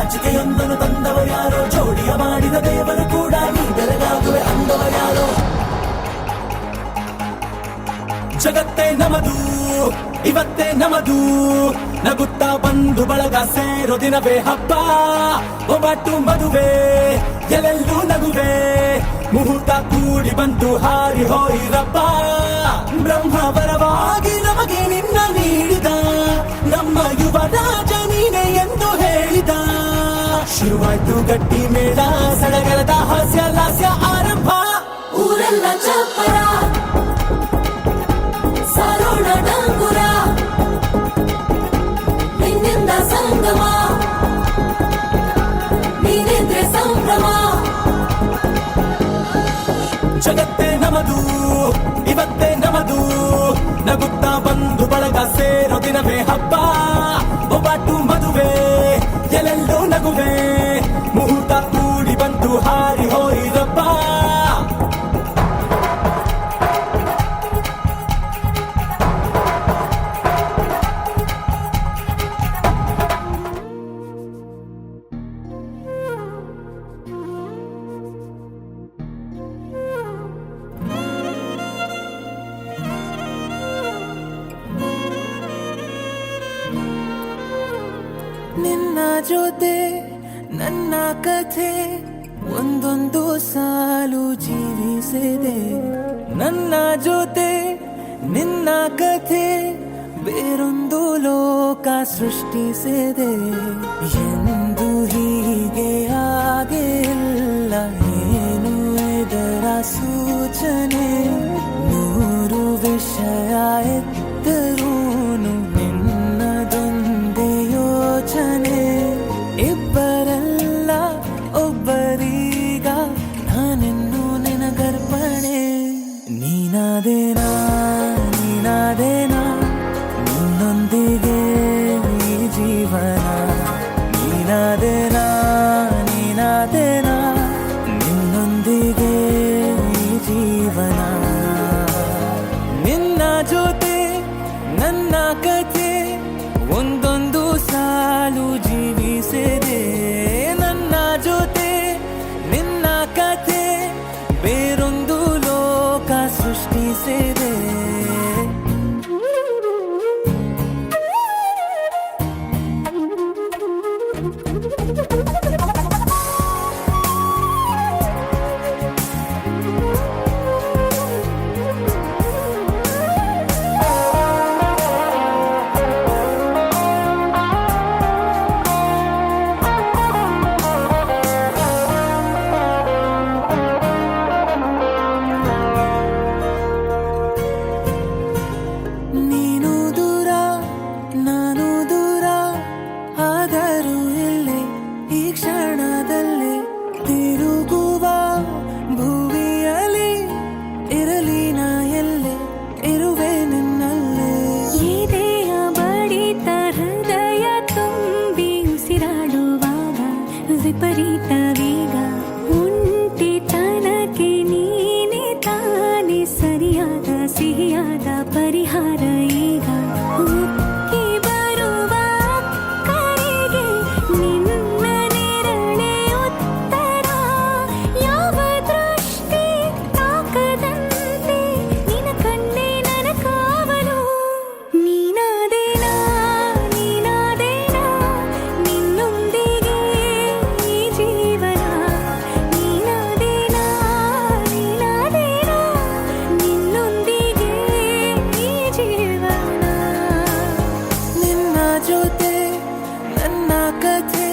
ನಾಚಿಕೆಯೊಂದನ್ನು ತಂದವರ್ಯಾರೋ, ಜೋಡಿಯ ಮಾಡಿದ ದೇವರು ಕೂಡ ನೀ ಬೆರಗಾಗುವೆ ಅಂದವರ್ಯಾರೋ. ಜಗತ್ತೇ ನಮದು ಇವತ್ತೇ ನಮದು, ನಗುತ್ತಾ ಬಂದು ಬಳಗ ಸೇರೋ ದಿನವೇ ಹಬ್ಬ. ಒಬ್ಬಟ್ಟು ಮದುವೆ ಎಲ್ಲೆಲ್ಲೂ ನಗುವೆ, ಮುಹೂರ್ತ ಕೂಡಿ ಬಂತು ಹಾರಿ ಹೋಯಿರಪ್ಪ. ಬ್ರಹ್ಮ ವರವಾಗಿ ನಮಗೆ ನಿನ್ನ ನೀಡಿದ, ನಮ್ಮ ಯುವ ರಾಜ ನೀನೆ ಎಂದು ಹೇಳಿದ. ಶುರುವಾಯ್ತು ಗಟ್ಟಿ ಮೇಳ, ಸಡಗರದ ಹಾಸ್ಯ ಲಾಸ್ಯ ಆರಂಭ. ಊರೆಲ್ಲ ಚಪ್ಪರ ಸಾರೋಣ ಡಂಗುರ, ನಿನ್ನಿಂದ ಸಂಗಮ ನೀನೆಂದ್ರೆ ಸಂಭ್ರಮ. ಜಗತ್ತೇ ನಮದು ಇವತ್ತೇ ನಮದು, ನಗುತ್ತಾ ಬಂದು ಬಳಗ ಸೇರೋ ದಿನವೇ ಹಬ್ಬ. ಒಬ್ಬಟ್ಟು ಮದುವೆ ಎಲ್ಲೆಲ್ಲೂ ನಗುವೆ, ಮುಹೂರ್ತ ಕೂಡಿ ಬಂತು ಹಾರಿ ಹೋಯಿರಪ್ಪ. ನಿನ್ನ ಜೊತೆ ನನ್ನ ಕಥೆ ಒಂದೊಂದು ಸಾಲು ಜೀವಿಸಿದೆ. ನನ್ನ ಜೊತೆ ನಿನ್ನ ಕಥೆ ಬೇರೊಂದು ಲೋಕ ಸೃಷ್ಟಿಸಿದೆ. ಎಂದು ಹೀಗೆ ಆಗಿಲ್ಲ, ಏನು ಇದರ ಸೂಚನೆ. ನೂರು ವಿಷಯ ಎತ್ತರೂನು ನಿನ್ನದೊಂದೇ ಯೋಚನೆ. ಇಬ್ಬರಲ್ಲ ಒಬ್ಬರೀಗ, ನಾನೆನ್ನು ನಿನಗರ್ಪಣೆ. ನೀನಾದೇನಾ ನೀನಾದೇನಾ, ನಿನ್ನೊಂದಿಗೆ ಈ ಜೀವನ. ನೀನಾದೇನಾ ನೀನಾದೇನಾ, ನಿನ್ನೊಂದಿಗೆ ಈ ಜೀವನ. ನಿನ್ನ ಜೊತೆ ನನ್ನ ಕಥೆ ಒಂದೊಂದು ಸಾಲು ಜೀವಿಸಿದೆ. ನನ್ನ ಜೊತೆ ನಿನ್ನ ಕಥೆ ಬೇರೊಂದು ಲೋಕ ಸೃಷ್ಟಿಸಿದೆ. ನೀನು ದೂರ ನಾನು ದೂರ, ಆದರೂ ಇಲ್ಲೇ ಈ ಕ್ಷಣದಲ್ಲಿ ತಿರುಗುವ ಭುವಿಯಲ್ಲಿ ಇರಲಿ ನಾ ಎಲ್ಲೆ ಇರುವೆ ನಿನ್ನಲ್ಲೇ. ಎದೆಯ ಬಡಿತ ಹೃದಯ ತುಂಬಿ ಉಸಿರಾಡುವಾಗ ವಿಪರೀತ ವೇಗ. ಒಂಟಿತನಕ್ಕೆ ನೀನೆ ತಾನೆ ಸರಿಯಾದ ಸಿಹಿಯಾದ ಪರಿಹಾರ ಈಗ. ಉಕ್ಕಿ ಬರುವ ಕರೆಗೆ ನಿನ್ನ ನೆರಳೆ ಉತ್ತರ. ಯಾವ ದೃಷ್ಟಿ ತಾಕದಂತೆ ನಿನ್ನ ಕಣ್ಣೆ ನನ್ನ ಕಾವಲು. ನೀನಾದೇನಾ ನೀನಾದೇನಾ, ನಿನ್ನೊಂದಿಗೆ ಈ ಜೀವನ. ನೀನಾದೇನಾ ನೀನಾದೇನಾ, ನಿನ್ನೊಂದಿಗೆ ಈ ಜೀವನ. ನಿನ್ನ ಜೊತೆ ನನ್ನ ಕಥೆ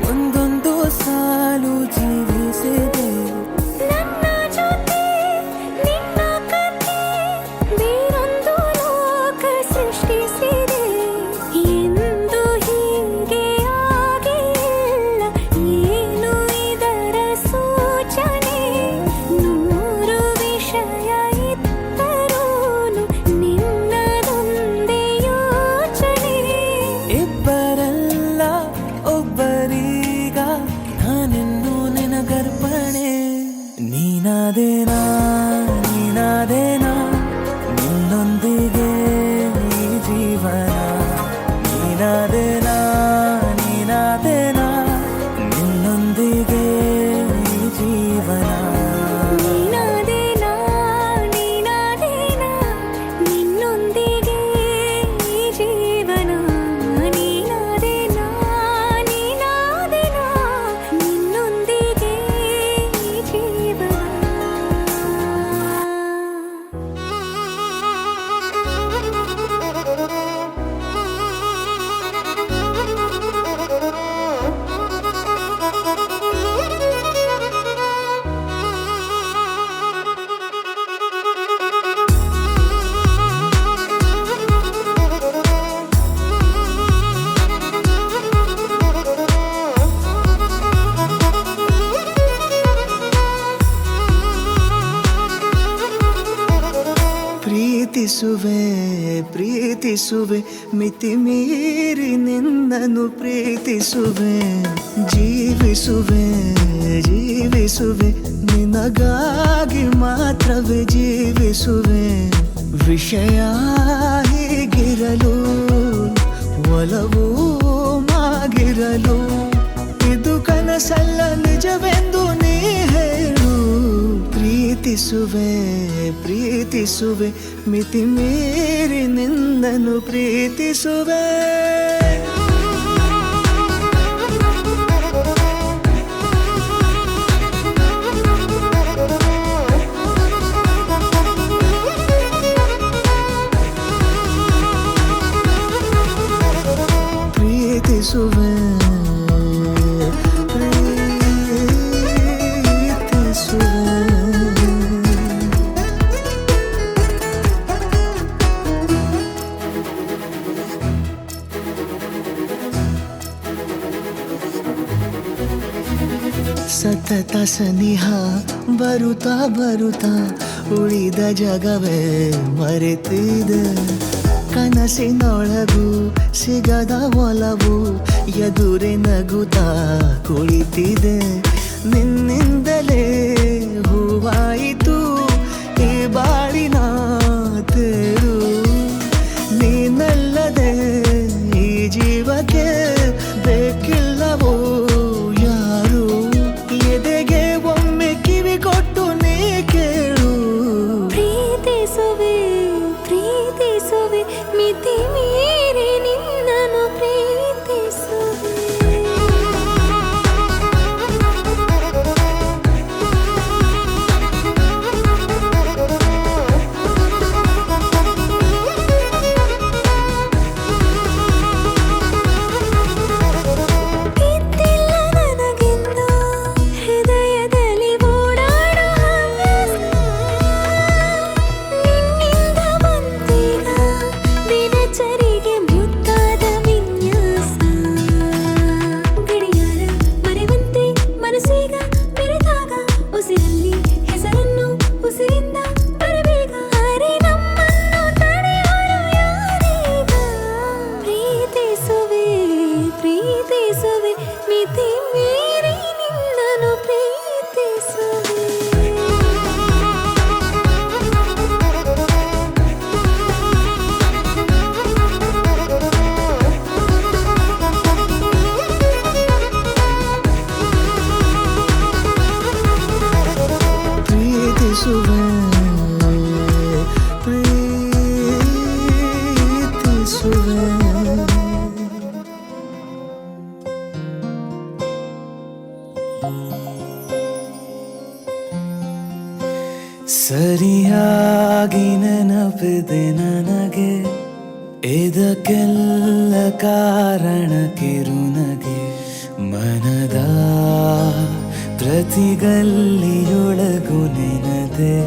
ಒಂದೊಂದು ಸಾಲು ಜೀವಿಸಿದೆ. ನನ್ನ ಜೊತೆ ನಿನ್ನ ಕಥೆ ಬೇರೊಂದು ಲೋಕ ಸೃಷ್ಟಿಸಿದೆ. ಎಂದು ಹೀಗೆ ಆಗಿಲ್ಲ, ಏನು ಇದರ ಸೂಚನೆ. ನೂರು ವಿಷಯ ಇತ್ತರೂನು ನಿನ್ನದೊಂದೇ ಯೋಚನೆ. ಇಬ್ಬರಲ್ಲ ಒಬ್ಬರೀಗ, ನಾನೆನ್ನು ನಿನಗರ್ಪಣೆ. ನೀನಾದೇನಾ ನೀನಾದೇನಾ, ನಿನ್ನೊಂದಿಗೆ ಈ ಜೀವನ. ನೀನಾದೇನಾ ನೀನಾದೇನಾ, ಪ್ರೀತಿಸುವೆ ಪ್ರೀತಿಸುವೆ ಮಿತಿ ಮೀರಿ ನಿನ್ನನ್ನು ಪ್ರೀತಿಸುವೆ ಜೀವಿಸುವೆ ಜೀವಿಸುವೆ ನಿನಗಾಗಿ ಮಾತ್ರವೇ ಜೀವಿಸುವೆ ವಿಷಯ ಹೀಗಿರಲು ಒಲವು ಮಾಗಿರಲು ಇದು ಕನಸಲ್ಲ ನಿಜವೆಂದು ನೀ ಹೇಳು ಪ್ರೀತಿಸುವೆ ಪ್ರೀತಿಸುವೆ ಮಿತಿ ಮೀರಿ ನಿನ್ನನ್ನು ಪ್ರೀತಿಸುವೆ ಪ್ರೀತಿಸುವೆ ಸತತ ಸನಿಹ ಬರುತ್ತಾ ಬರುತ್ತಾ ಉಳಿದ ಜಗವೇ ಮರೆತಿದೆ ಕನಸಿನೊಳಗೂ ಸಿಗದ ಒಲವು ಎದುರೆ ನಗುತ್ತಾ ಕುಳಿತಿದೆ ನಿನ್ನಿಂದಲೇ ಹೂವಾಯಿತು ಈ ಬಾಳಿನ ತೇರು ನೀನಲ್ಲದೆ ಈ ಜೀವಕ್ಕೆ ಬೇಕಿಲ್ಲವೋ ಯಾರು ಎದೆಗೆ ಒಮ್ಮೆ ಕಿವಿ ಕೊಟ್ಟು ನೀ ಕೇಳು ಪ್ರೀತಿಸುವೆ ಪ್ರೀತಿಸುವೆ ಮಿತಿ ಮೀರಿ ನಿನ್ನನ್ನು ಪ್ರೀತಿಸುವೆ ಇದ್ದಿಲ್ಲ ನನಗೆಂದು ಹೃದಯದಲ್ಲಿ ಓಡಾಡೋ ಹವ್ಯಾಸ ನಿನ್ನಿಂದ ಬಂತೀಗ ದಿನಚರಿಗೆ ಮುದ್ದಾದ ವಿನ್ಯಾಸ ಗಡಿಯಾರ ಮರೆವಂತೆ ಮನಸ್ಸೀಗ ಬೆರೆತಾಗ ಉಸಿರಲ್ಲಿ ಹೆಸರನ್ನು ಉಸಿರಿಂದ ಬರಬೇಗ ಅರೆ ನಮ್ಮನ್ನು ತಡೆಯೋರು ಯಾರೀಗ ಪ್ರೀತಿಸುವೆ ಪ್ರೀತಿಸುವೆ ಮಿತಿ ಮೀರಿ ನಿನ್ನನ್ನು ಪ್ರೀತಿಸುವೆ ಪ್ರೀತಿಸುವೆ ಪ್ರೀತಿಸುವೆ ಸರಿಯಾಗಿ ನೆನಪಿದೆ ನನಗೆ ಇದಕ್ಕೆಲ್ಲ ಕಾರಣ ಕಿರುನಗೆ ಮನದ ಪ್ರತಿಗಲ್ಲಿಯೊಳಗು ನೆನದೆ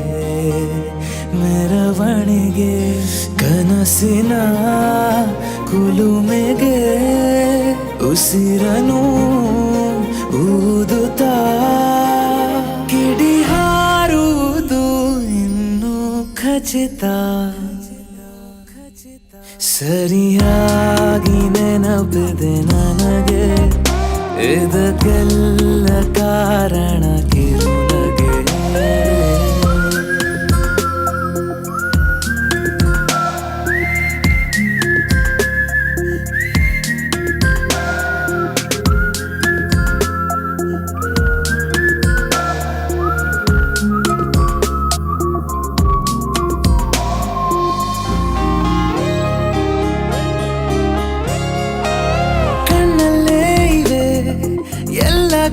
ಮೆರವಣಿಗೆ ಕನಸಿನ ಕುಲುಮೆಗೆ ಉಸಿರನು ಊದುತ್ತಾ ಕಿಡಿ ಹಾರುವುದು ಇನ್ನೂ ಖಚಿತ ಸರಿಯಾಗಿ ನೆನಪಿದೆ ನನಗೆ ಇದಕ್ಕೆಲ್ಲ ಕಾರಣ ಕಿರುನಗೆ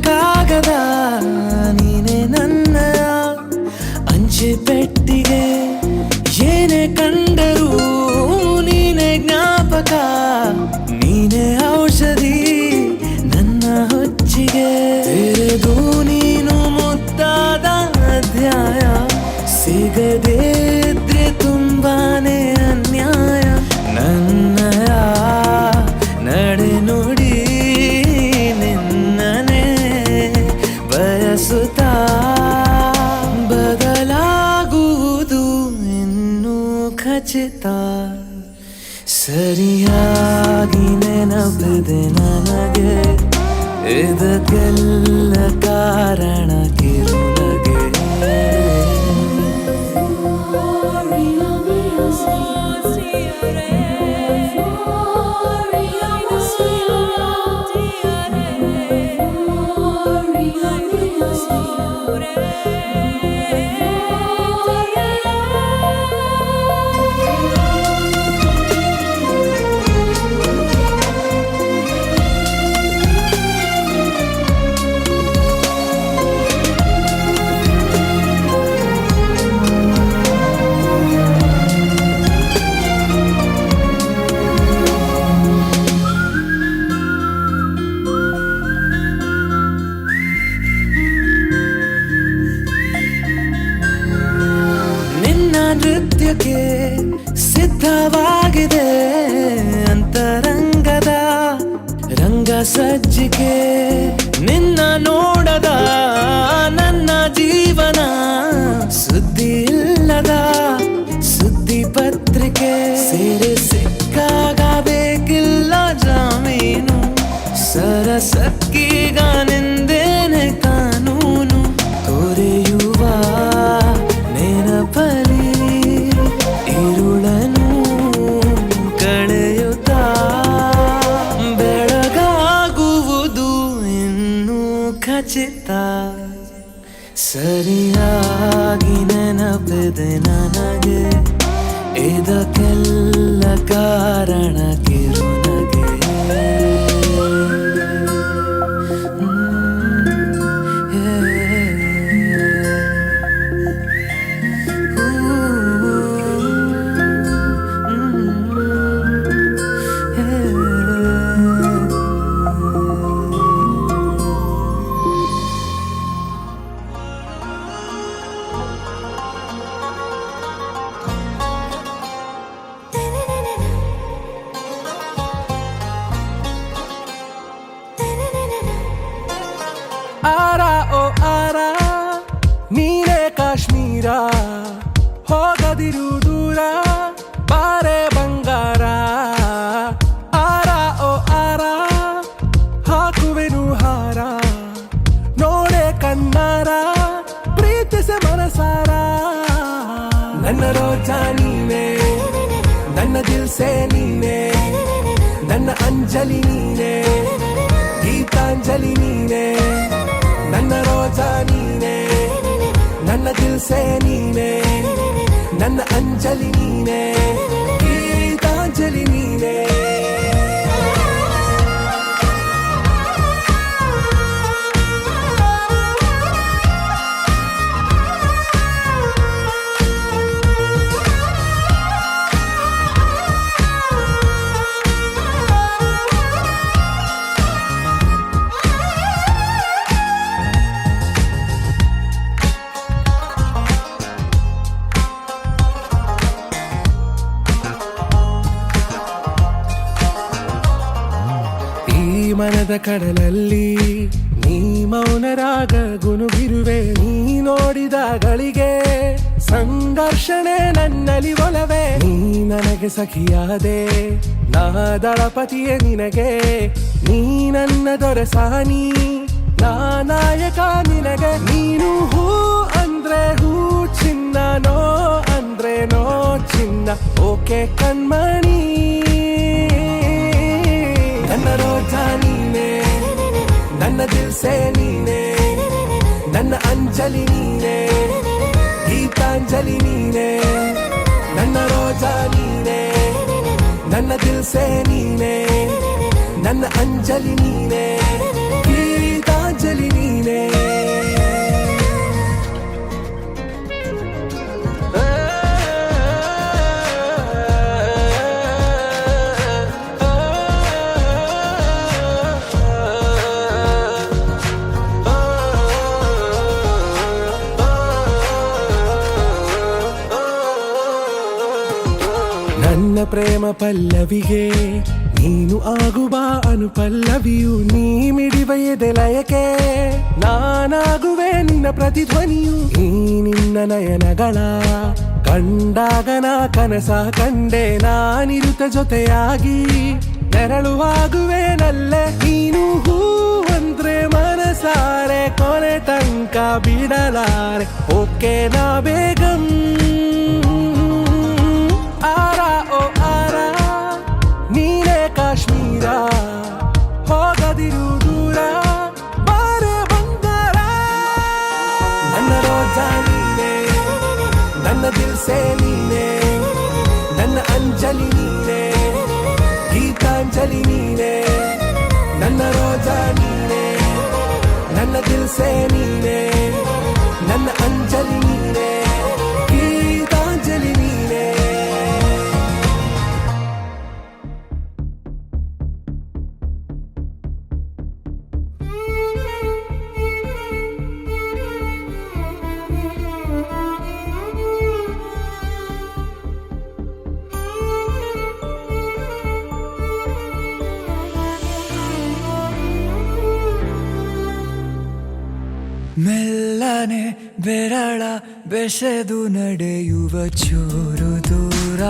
ಕಾಗದ ನೀನೆ ನನ್ನ ಅಂಚೆ ಪೆಟ್ಟಿಗೆ ಏನೇ ಕಂಡರೂ ನೀನೆ ಜ್ಞಾಪಕ ನೀನೆ ಔಷಧಿ ನನ್ನ ಹೊಚ್ಚಿಗೆ ತೆರೆದು ನೀನು ಮುದ್ದಾದ ಅಧ್ಯಾಯ ಸಿಗದೇ ಇದ್ರೆ ತುಂಬಾನೇ ಅನ್ಯಾಯ ನನ್ನಯ ನಡೆ ನುಡಿ ನಿನ್ನನೆ ಬಯಸುತ್ತಾ ಬದಲಾಗುವುದು ಇನ್ನೂ ಖಚಿತ ಖಚಿತ ಸರಿಯಾಗಿ ನೆನಪಿದೆ ನನಗೆ ಇದಕ್ಕೆಲ್ಲ ಕಾರಣ ಕಿರುನಗೆ ನೃತ್ಯಕ್ಕೆ ಸಿದ್ಧವಾಗಿದೆ ಅಂತರಂಗದ ರಂಗ ಸಜ್ಜಿಕೆ ನಿನ್ನ ನೋಡದ ನನ್ನ ಜೀವನ ಸುದ್ದಿ ಇಲ್ಲದ ಸುದ್ದಿ ಪತ್ರಿಕೆ ಸೇರೆ ಸಿಕ್ಕಾಗ ಬೇಕಿಲ್ಲ ಜಾಮೀನು ಸರಸಕ್ಕೀಗ ನಿಂದೇನೆ ಕಾನೂನು ತೊರೆಯುವ ನೆನಪಲಿ ഇരുളനു ಕಳೆಯುತ್ತಾ ಬೆಳಗಾಗುವುದು ಇನ್ನೂ ಖಚಿತ ಸರಿಯಾಗಿ ನೆನಪಿದೆ ನನಗೆ ಇದಕ್ಕೆಲ್ಲ ಕಾರಣ ಕಿರುನಗೆ ಆರ ಓ ಆರ ನೀನೇ ಕಾಶ್ಮೀರ ಹೋಗದಿರು ದೂರ ಬಾರೆ ಬಂಗಾರ ಆರ ಓ ಆರ ಹಾಕುವೆನು ಹಾರ ನೋಡೆ ಕಣ್ಣಾರ ಪ್ರೀತಿಸ ಮನಸಾರ ನನ್ನ ರೋಜಾ ನೀನೆ ನನ್ನ ದಿಲ್ಸೆ ನೀನೆ ನನ್ನ ಅಂಜಲಿ ನೀನೆ ಗೀತಾಂಜಲಿ ನೀನೆ ನನ್ನ ರೋಜಾ ನೀನೆ ನನ್ನ ದಿಲ್ಸೆ ನೀನೆ ನನ್ನ ಅಂಜಲಿ ನೀನೆ ಗೀತಾಂಜಲಿ ನೀನೆ ಮನದ ಕಡಲಲ್ಲಿ ನೀ ಮೌನರಾಗ ಗುನುಗಿರುವೆ ನೀ ನೋಡಿದ ಗಳಿಗೆ ಸಂಘರ್ಷಣೆ ನನ್ನಲ್ಲಿ ಒಲವೇ ನೀ ನನಗೆ ಸಖಿಯಾದೆ ನಾ ದಳಪತಿಯೇ ನಿನಗೆ ನೀ ನನ್ನ ದೊರೆಸಾನಿ ನಾ ನಾಯಕ ನಿನಗೆ ನೀನು ಹೂ ಅಂದ್ರೆ ಹೂ ಚಿನ್ನ ನೋ ಅಂದ್ರೆ ನೋ ಚಿನ್ನ ಓಕೆ ಕಣ್ಮಣಿ ನನ್ನ ರೋಜಾ ನೀನೆ ನನ್ನ ದಿಲ್ಸೆ ನೀನೆ ನನ್ನ ಅಂಜಲಿ ನೀನೆ ಗೀತಾಂಜಲಿ ನೀನೆ ನನ್ನ ರೋಜಾ ನೀನೆ ನನ್ನ ದಿಲ್ಸೆ ನೀನೆ ನನ್ನ ಅಂಜಲಿ ನೀನೆ ಗೀತಾಂಜಲಿ ನೀನೆ ನನ್ನ ಪ್ರೇಮ ಪಲ್ಲವಿಗೆ ನೀನು ಆಗುವ ಅನುಪಲ್ಲವಿಯು ನೀ ಮಿಡಿವ ಎದೆಲಯಕ್ಕೆ ನಾನಾಗುವೆ ನಿನ್ನ ಪ್ರತಿಧ್ವನಿಯು ಈ ನಿನ್ನ ನಯನಗಳ ಕಂಡಾಗ ನಾ ಕನಸ ಕಂಡೆ ನಾನಿರುತ್ತ ಜೊತೆಯಾಗಿ ನೆರಳುವಾಗುವೆನಲ್ಲೇ ನೀನು ಹೂ ಅಂದ್ರೆ ಮನಸಾರೆ ಕೊನೆ ತನಕ ಬಿಡಲಾರೆ ಓಕೆ ನಾ ಬೇಗಂ ಆರ ಓ ಆರ ನೀನೇ ಕಾಶ್ಮೀರ ಹೋಗದಿರು ದೂರ ಬಾರೆ ಬಂಗಾರ ನನ್ನ ರೋಜಾ ನೀನೆ ನನ್ನ ದಿಲ್ಸೆ ನೀನೆ ನನ್ನ ಅಂಜಲಿ ನೀನೆ ಗೀತಾಂಜಲಿ ನೀನೆ ನನ್ನ ರೋಜಾ ನೀನೆ ನನ್ನ ದಿಲ್ಸೆ ನೀನೆ ನನ್ನ ಅಂಜಲಿ ನೀನೆ ಗೀತಾಂಜಲಿ ನೀನೆ ಮೆಲ್ಲನೆ ಬೆರಳ ಬೆಸೆದು ನಡೆಯುವ ಚೂರು ದೂರ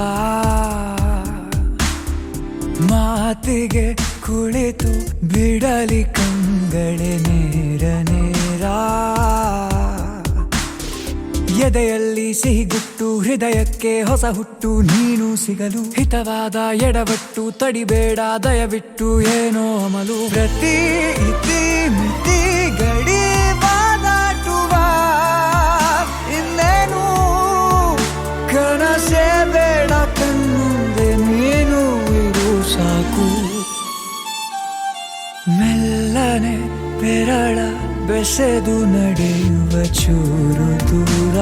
ಮಾತಿಗೆ ಕುಳಿತು ಬಿಡಲಿ ಕಂಗಳೆ ನೇರ ನೇರ ಎದೆಯಲ್ಲಿ ಸಿಹಿಗುಟ್ಟು ಹೃದಯಕ್ಕೆ ಹೊಸ ಹುಟ್ಟು ನೀನು ಸಿಗಲು ಹಿತವಾದ ಎಡವಟ್ಟು ತಡಿಬೇಡ ದಯವಿಟ್ಟು ಏನೋ ಅಮಲು ಪ್ರತಿ ಇತಿ ಮಿತಿ ಗಡಿ ಬಾದಾಟುವ ಇನ್ನೇನು ಕನಸೇ ಬೇಡ ಕಣ್ಣುಂದೆ ನೀನು ಇರು ಸಾಕು ಮೆಲ್ಲನೆ ಬೆರಳ ಬೆಸೆದು ನಡೆಯುವ ಚೂರು ದೂರ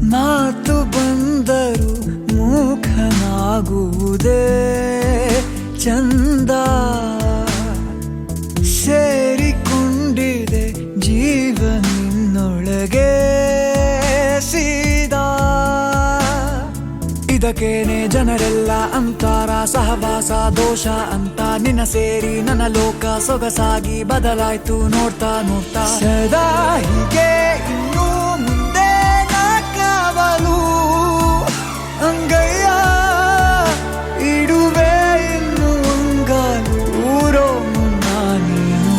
ಮಾತು ಬಂದರು ಮೂಖನಾಗುವುದೇ ಚಂದ ಸೇರಿಕೊಂಡಿದೆ ಜೀವ ನಿನ್ನೊಳಗೆ ಸೀದಾ ಇದಕ್ಕೇನೆ ಜನರೆಲ್ಲ ಅಂತಾರ ಸಹವಾಸ ದೋಷ ಅಂತ ನಿನ್ನ ಸೇರಿ ನನ್ನ ಲೋಕ ಸೊಗಸಾಗಿ ಬದಲಾಯ್ತು ನೋಡ್ತಾ ನೋಡ್ತಾ ಸದಾ ಹೀಗೆ ಇನ್ನೂ ಮುಂದೆ ಕಾವಲು ಅಂಗಯ್ಯ ಇಡುವೆ ಇನ್ನು ಅಂಗಾಲು ಊರೋ ಮುನ್ನ ನೀನು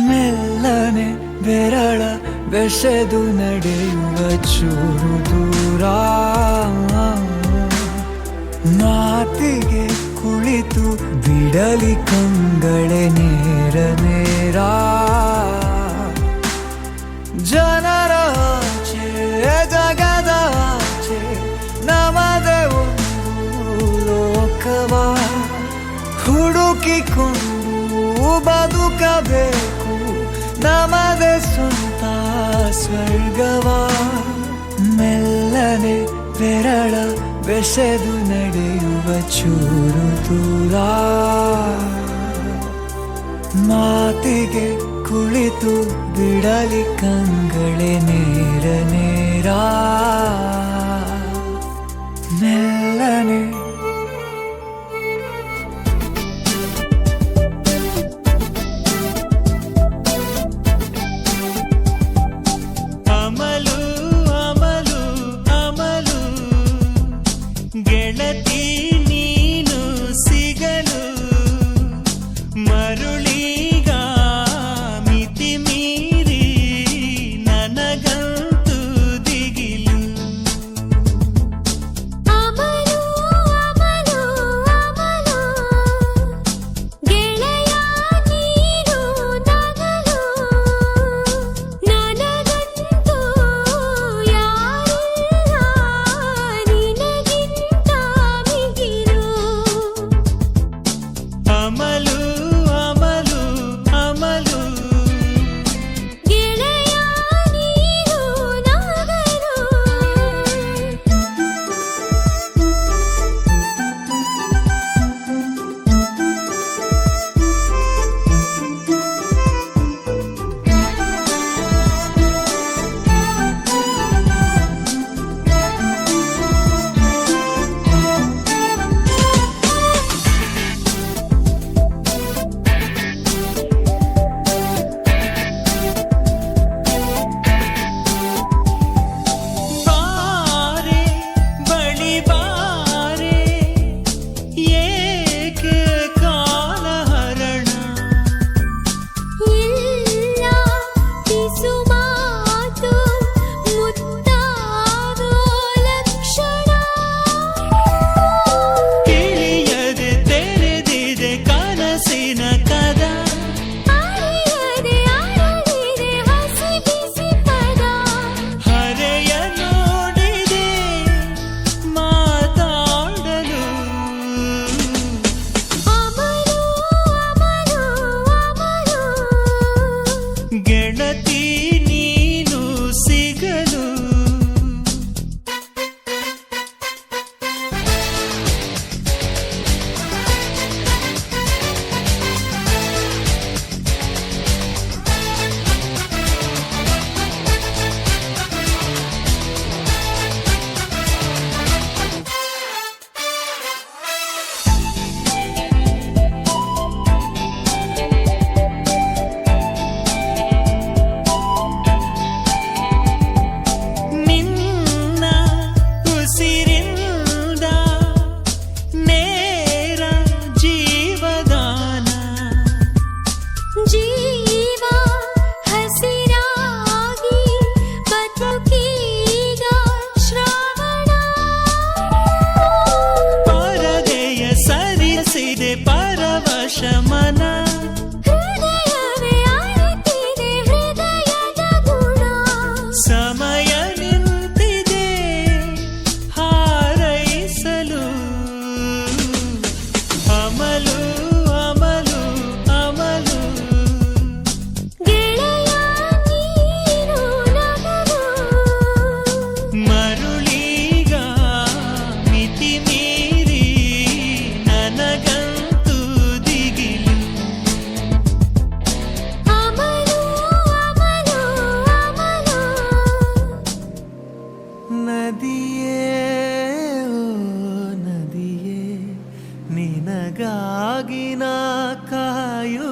ಮೆಲ್ಲನೆ ಬೆರಳ ಬೆಸೆದು ನಡೆಯುವ ಚೂರು ದೂರ ಮಾತಿಗೆ ಕುಳಿತು ಬಿಡಲಿ ಕಂಗಳೆ ನೇರ ನೇರ ಜನರಾಚೆ ಜಗದಾಚೆ ನಮದೆ ಒಂದು ಲೋಕವ ಹುಡುಕಿಕೊಂಡು ಬದುಕಬೇಕು ನಮದೆ ಸ್ವಂತ ಸ್ವರ್ಗವ ಮೆಲ್ಲನೆ ಬೆರಳ ಬೆಸೆದು ನಡೆಯುವ ಚೂರು ದೂರ ಮಾತಿಗೆ ಕುಳಿತು ಬಿಡಲಿ ಕಂಗಳೆ ನೇರ ನೇರ ಮೆಲ್ಲನೆ ಅಮಲು ಅಮಲು ಅಮಲು ಗೆಳತಿ ನೀನು ಸಿಗಲು ಮರುಳೀಗ ಮಿತಿ ಮೀರಿ ನನಗಂತೂ ದಿಗಿಲು ಅಮಲು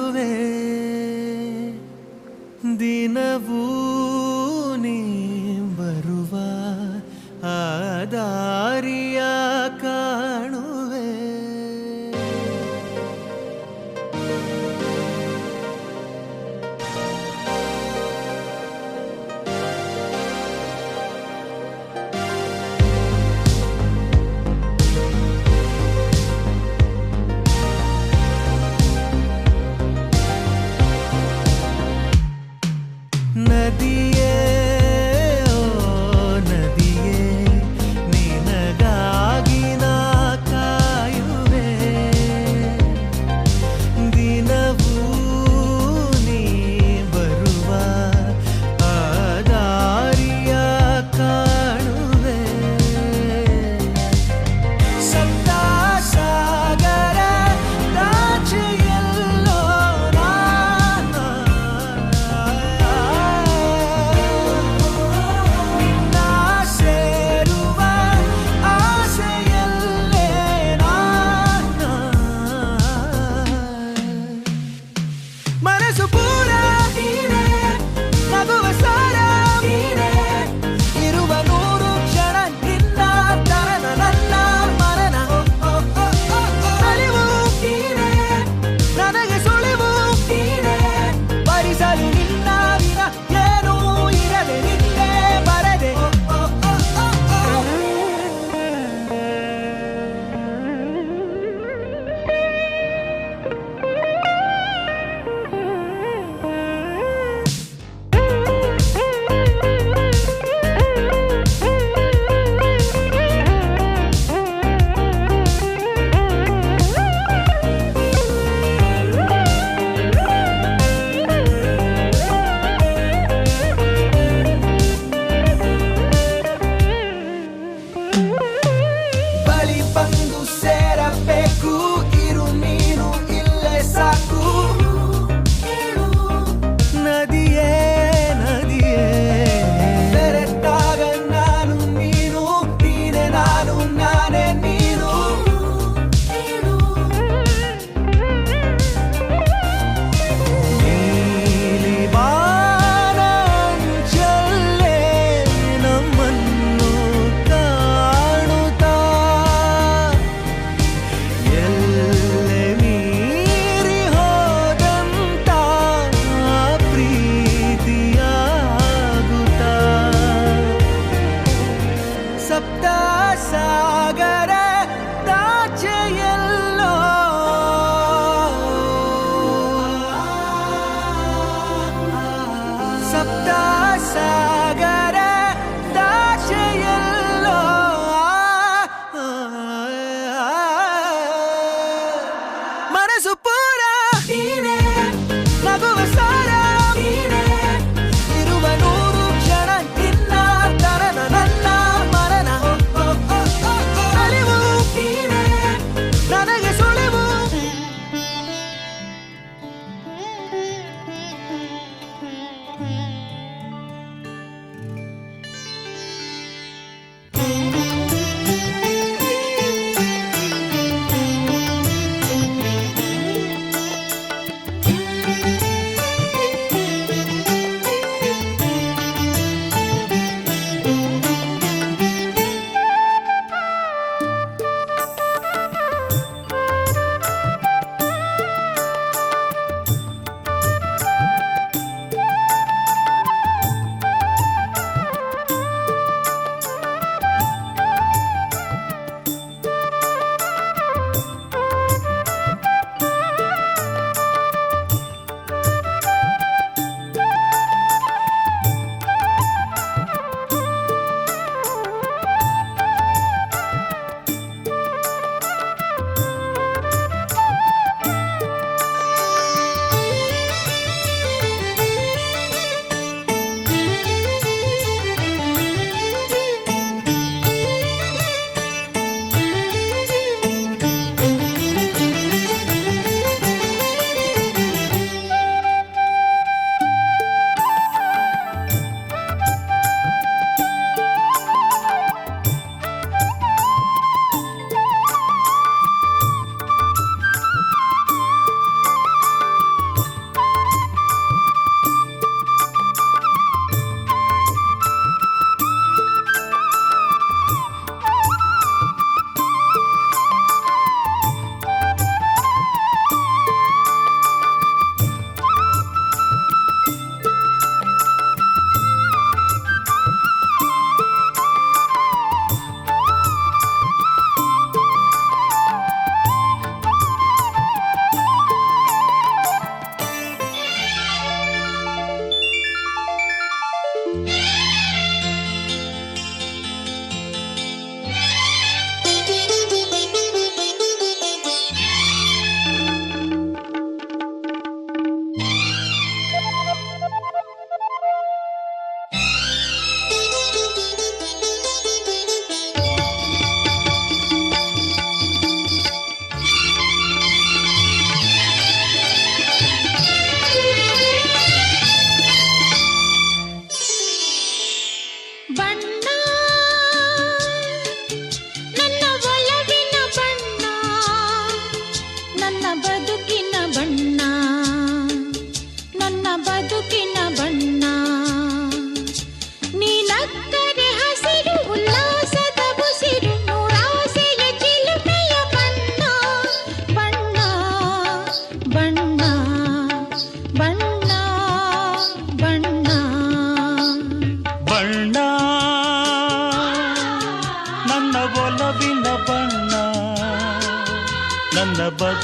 ಕಾಯುವೆ ದಿನವೂ ನೀ ಬರುವ ಆ ದಾರಿಯ ಕಾಣುವೆ ನದಿಯೇ ಓ ನದಿಯೇ ನಿನಗಾಗಿ ನಾ ಕಾಯುವೆ ದಿನವೂ ನೀ ಬರುವ ಆ ದಾರಿಯ ಕಾಣುವೆ ಸಪ್ತ ಸಾಗರ ರಾಜೆಯಲ್ಲೋ ನಿನ್ನ ಸೇರುವ ಆಸೆಯಲ್ಲೇ ಮನಸ್ಸು ಪೂರ ನೀನೇ ನಗುವ ಸಾರ ನೀನೇ ಇರುವ ನೂರು ಕ್ಷಣ ನಿನ್ನ ತರನ ನನ್ನ ಮರಣ ಅರಿವು ನೀನೇ ನನಗೆ ಸುಳಿವು ನೀನೇ ಭರಿಸಲು ನಿನ್ನ ವಿನ ಏನೂ ಇರದೆ ನಿನ್ನೆ ಬರದೆ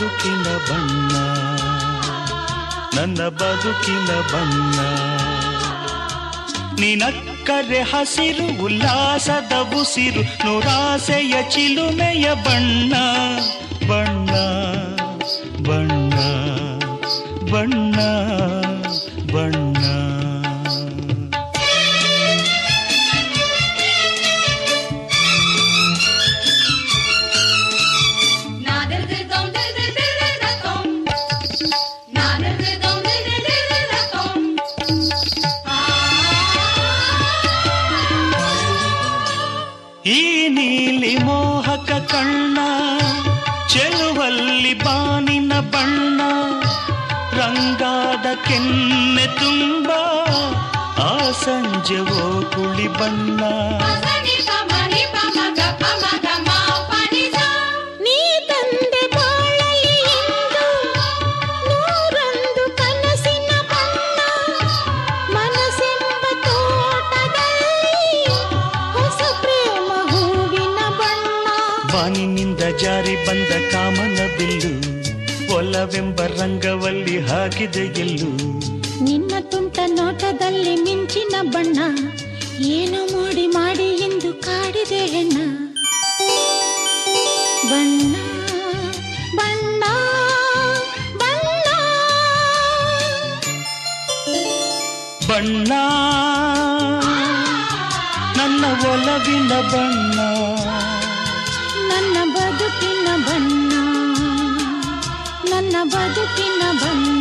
ಬದುಕಿನ ಬಣ್ಣ ನನ್ನ ಬದುಕಿನ ಬಣ್ಣ ನಿನಕ್ಕರೆ ಹಸಿರು ಉಲ್ಲಾಸದ ಉಸಿರು ನೂರಾಸೆಯ ಚಿಲುಮೆಯ ಬಣ್ಣ ಬಣ್ಣ ಬಣ್ಣ ಬಣ್ಣ ಬಣ್ಣ ಈ ನೀಲಿ ಮೋಹಕ ಕಣ್ಣ ಚೆಲುವಲ್ಲಿ ಬಾನಿನ ಬಣ್ಣ ರಂಗಾದ ಕೆನ್ನೆ ತುಂಬ ಆ ಸಂಜೆವೋ ಕುಳಿ ಬಣ್ಣ ನೀ ತಂದೆ ಬಾಳಲಿ ಇಂದು ನೂರೊಂದು ಕನಸಿನ ಬಣ್ಣ ಮನಸ್ಸೆಂಬ ತೋಟದಲ್ಲಿ ಹೊಸ ಪ್ರೇಮ ಹೂವಿನ ಬಣ್ಣ ಬಾನಿನಿಂದ ಜಾರಿ ಬಂದ ಕಾಮನ ಬಿಲ್ಲು ಒಲವೆಂಬ ರಂಗವಲ್ಲಿ ಹಾಕಿದೆ ಎಲ್ಲೂ ನಿನ್ನ ತುಂಟ ನೋಟದಲ್ಲಿ ಮಿಂಚಿನ ಬಣ್ಣ ಏನು ಮೋಡಿ ಮಾಡಿ ಎಂದು ಕಾಡಿದೆ ಹೆಣ್ಣ ಬಣ್ಣ ಬಣ್ಣ ಬಣ್ಣ ಬಣ್ಣ ನನ್ನ ಒಲವಿನ ಬಣ್ಣ ನನ್ನ ಬದುಕಿನ ಬಣ್ಣ ನನ್ನ ಬದುಕಿನ ಬಣ್ಣ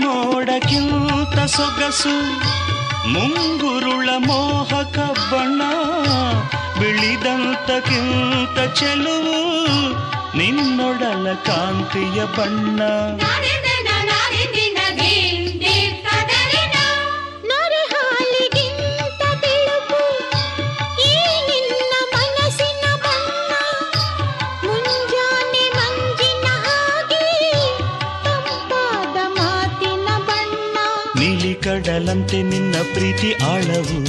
ಕರಿಮೋಡಕ್ಕಿಂತ ಸೊಗಸು ಮುಂಗುರುಳ ಮೋಹಕ ಬಣ್ಣ ಬಿಳಿದಂತಕ್ಕಿಂತ ಚೆಲುವು ನಿನ್ನೊಡಲ ಕಾಂತಿಯ ಬಣ್ಣ ನೊರೆ ಹಾಲಿಗಿಂತ ಬೆಳಕು ಈ ನಿನ್ನ ಮನಸ್ಸಿನ ಬಣ್ಣ ಮುಂಜಾನೆ ಮಂಜಿನ ಹಾಗೆ ತಂಪಾದ ಮಾತಿನ ಬಣ್ಣ ನೀಲಿ ಕಡಲಂತೆ ನಿನ್ನ ಪ್ರೀತಿ ಆಳವು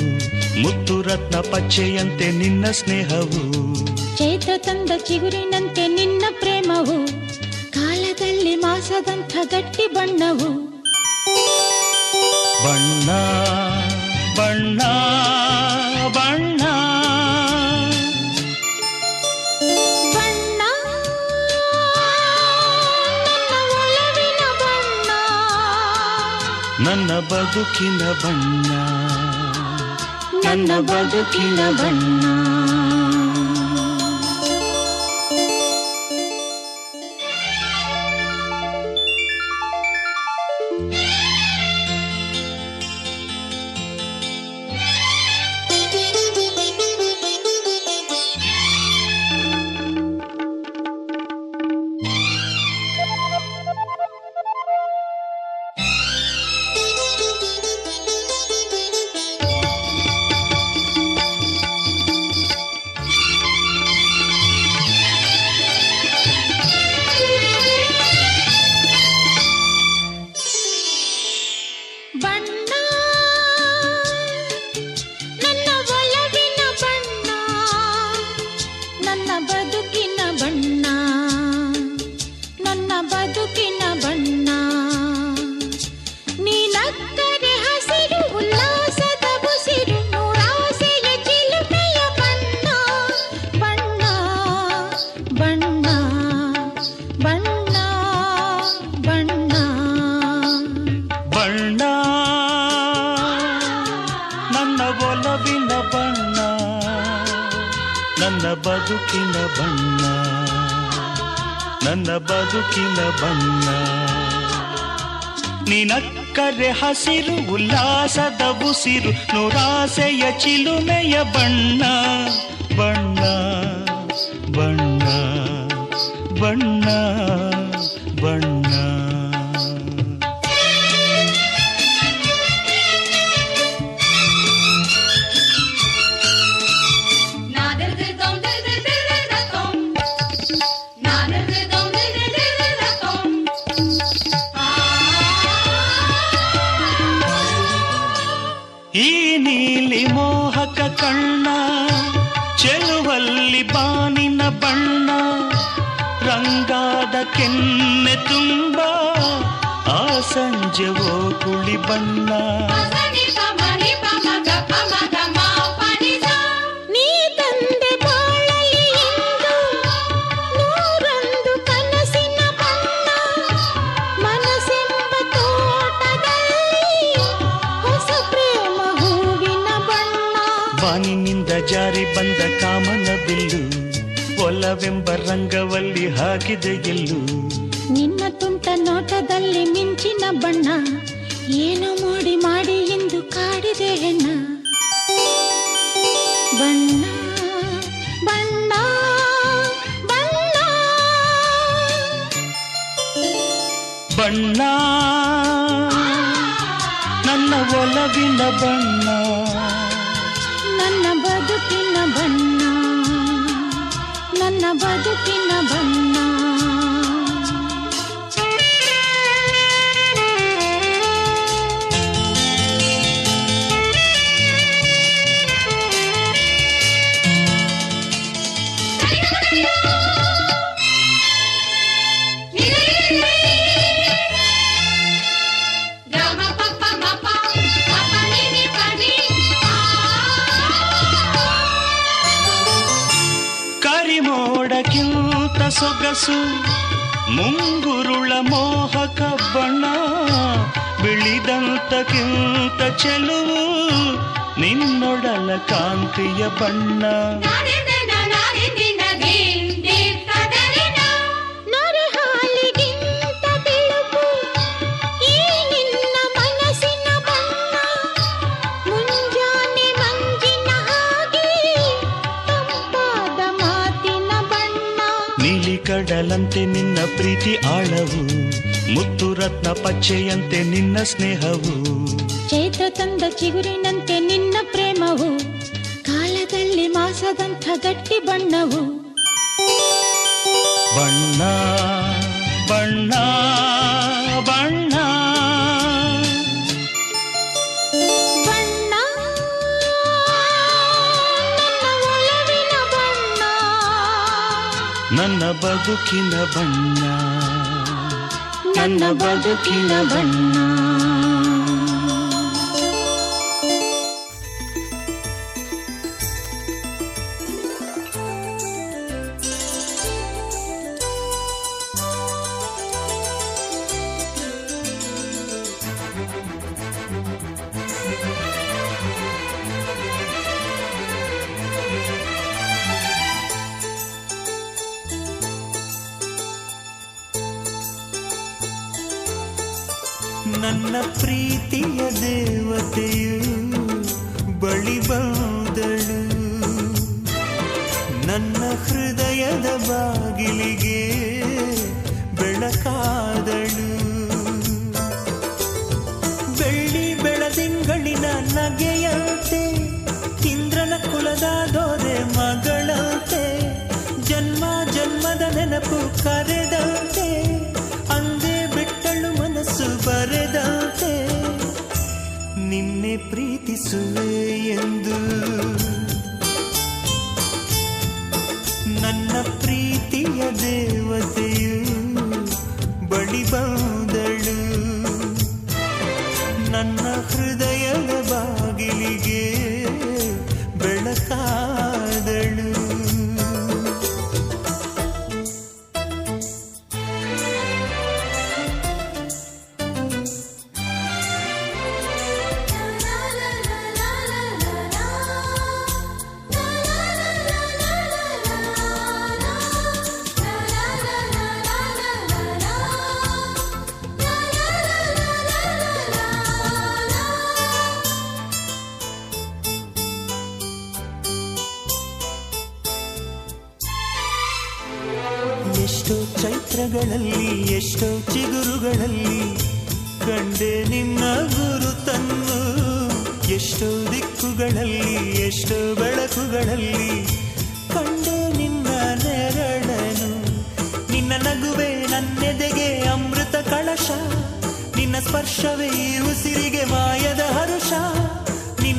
ಮುತ್ತು ರತ್ನ ಪಚ್ಚೆಯಂತೆ ನಿನ್ನ ಸ್ನೇಹವು ಚೈತ್ರ ತಂದ ಚಿಗುರಿನಂತೆ ನಿನ್ನ ಪ್ರೇಮವು ಕಾಲದಲ್ಲಿ ಮಾಸದಂಥ ಗಟ್ಟಿ ಬಣ್ಣವು ಬಣ್ಣ ಬಣ್ಣ ಬಣ್ಣ ಬಣ್ಣ ನನ್ನ ಒಲವಿನ ಬಣ್ಣ ನನ್ನ ಬದುಕಿನ ಬಣ್ಣ ನನ್ನ ಬದುಕಿನ ಬಣ್ಣ ಬಣ್ಣ ನನ್ನ ಒಲವಿನ ಬಣ್ಣ ನನ್ನ ಬದುಕಿನ ಬಣ್ಣ ನನ್ನ ಬದುಕಿನ ಬಣ್ಣ ನೀನಕ್ಕರೆ ಹಸಿರು ಉಲ್ಲಾಸದ ಉಸಿರು ನೂರಾಸೆಯ ಚಿಲುಮೆಯ ಬಣ್ಣ ಬಣ್ಣ ಬಣ್ಣ ಬಣ್ಣ ಬಣ್ಣ ಬಣ್ಣ ನನ್ನ ಒಲವಿನ ಬಣ್ಣ ನನ್ನ ಬದುಕಿನ ಬಣ್ಣ ನನ್ನ ಬದುಕಿನ ಬಣ್ಣ ನಿನಕ್ಕರೆ ಹಸಿರು ಉಲ್ಲಾಸದ ಉಸಿರು ನೂರಾಸೆಯ ಚಿಲುಮೆಯ ಬಣ್ಣ ಬಣ್ಣ ಬಣ್ಣ ಬಣ್ಣ ಬಣ್ಣ ಈ ನೀಲಿ ಮೋಹಕ ಕಣ್ಣ ಚೆಲುವಲ್ಲಿ ಬಾನಿನ ಬಣ್ಣ ರಂಗಾದ ಕೆನ್ನೆ ತುಂಬ ಆ ಸಂಜೆವೋ ಕುಳಿ ಬಣ್ಣ ನೀ ತಂದೆ ಬಾಳಲಿ ಇಂದು ನೂರೊಂದು ಕನಸಿನ ಬಣ್ಣ ಮನಸ್ಸೆಂಬ ತೋಟದಲ್ಲಿ ಹೊಸ ಪ್ರೇಮ ಹೂವಿನ ಬಣ್ಣ ಬಾನಿನಿಂದ ಜಾರಿ ಬಂದ ಕಾಮನ ಬಿಲ್ಲು ಒಲವೆಂಬ ರಂಗವಲ್ಲಿ ಹಾಕಿದೆ ಎಲ್ಲೂ ನಿನ್ನ ತುಂಟ ನೋಟದಲ್ಲಿ ಮಿಂಚಿನ ಬಣ್ಣ ಏನು ಮಾಡಿ ಮಾಡಿ ಎಂದು ಕಾಡಿದೆ ಹೆಣ್ಣ ಬಣ್ಣ ಬಣ್ಣ ಬಣ್ಣ ಬಣ್ಣ ನನ್ನ ಒಲವಿನ ಬಣ್ಣ ನನ್ನ ಬದುಕಿನ ಬಣ್ಣ ನನ್ನ ಬದುಕಿನ ಬಣ್ಣ ಕರಿಮೋಡಕ್ಕಿಂತ ಸೊಗಸು ಮುಂಗುರುಳ ಮೋಹಕ ಬಣ್ಣ ಬಿಳಿದಂತಕ್ಕಿಂತ ಚೆಲುವು ನಿನ್ನೊಡಲ ಕಾಂತಿಯ ಬಣ್ಣ ನೊರೆ ಹಾಲಿಗಿಂತ ಬಿಳುಪು ಈ ನಿನ್ನ ಮನಸ್ಸಿನ ಬಣ್ಣ ಮುಂಜಾನೆ ಮಂಜಿನ ಹಾಗೆ ತಂಪಾದ ಮಾತಿನ ಬಣ್ಣ ನೀಲಿ ಕಡಲಂತೆ ನಿನ್ನ ಪ್ರೀತಿ ಆಳವು ಮುತ್ತು ರತ್ನ ಪಚ್ಚೆಯಂತೆ ನಿನ್ನ ಸ್ನೇಹವು ಚೈತ್ರ ತಂದ ಚಿಗುರಿನಂತೆ ನಿನ್ನ ಪ್ರೇಮವು ಕಾಲದಲ್ಲಿ ಮಾಸದಂಥ ಗಟ್ಟಿ ಬಣ್ಣವು ಬಣ್ಣ ಬಣ್ಣ ಬಣ್ಣ ಬಣ್ಣ ನನ್ನ ಒಲವಿನ ಬಣ್ಣ ನನ್ನ ಬದುಕಿನ ಬಣ್ಣ ನನ್ನ ಬದುಕಿನ ಬಣ್ಣ ನನ್ನ ಪ್ರೀತಿಯ ದೇವತೆಯು ಬಳಿ ಬಂದಳು ನನ್ನ ಹೃದಯದ ಬಾಗಿಲಿಗೆ ಬೆಳಕಾದಳು ಬೆಳ್ಳಿ ಬೆಳದಿಂಗಳಿನ ನಗೆಯಂತೆ ಇಂದ್ರನ ಕುಲದ ದೊರೆ ಮಗಳಂತೆ ಜನ್ಮ ಜನ್ಮದ ನೆನಪು ಕರೆದಂತೆ ಅಂದೇ ಬಿಟ್ಟಳು ಮನಸ್ಸು ಬರೆದಂತೆ ನಿನ್ನೆ ಪ್ರೀತಿಸುವೆ ಎಂದು ನನ್ನ ಪ್ರೀತಿಯ ದೇವತೆಯು ಬಳಿ ಬಂದಳು ನನ್ನ ಹೃದಯದ ಬಾಗಿಲಿಗೆ ಬೆಳಕಾದಳು ಎಷ್ಟೋ ಚೈತ್ರಗಳಲ್ಲಿ ಎಷ್ಟೋ ಚಿಗುರುಗಳಲ್ಲಿ ಕಂಡೆ ನಿನ್ನ ಗುರುತನ್ನು ಎಷ್ಟೋ ದಿಕ್ಕುಗಳಲ್ಲಿ ಎಷ್ಟೋ ಬೆಳಕುಗಳಲ್ಲಿ ಕಂಡೆ ನಿನ್ನ ನೆರಳನು ನಿನ್ನ ನಗುವೆ ನನ್ನೆದೆಗೆ ಅಮೃತ ಕಳಶ ನಿನ್ನ ಸ್ಪರ್ಶವೇ ಉಸಿರಿಗೆ ಮಾಯದ ಹರುಷ ನಿನ್ನ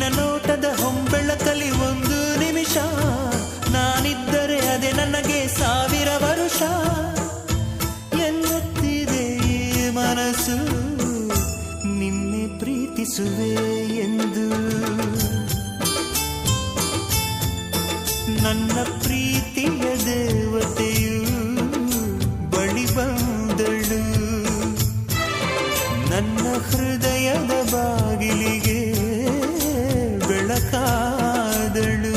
ನನ್ನ ಪ್ರೀತಿಯ ದೇವತೆಯು ಬಳಿ ಬಂದಳು, ನನ್ನ ಹೃದಯದ ಬಾಗಿಲಿಗೆ ಬೆಳಕಾದಳು.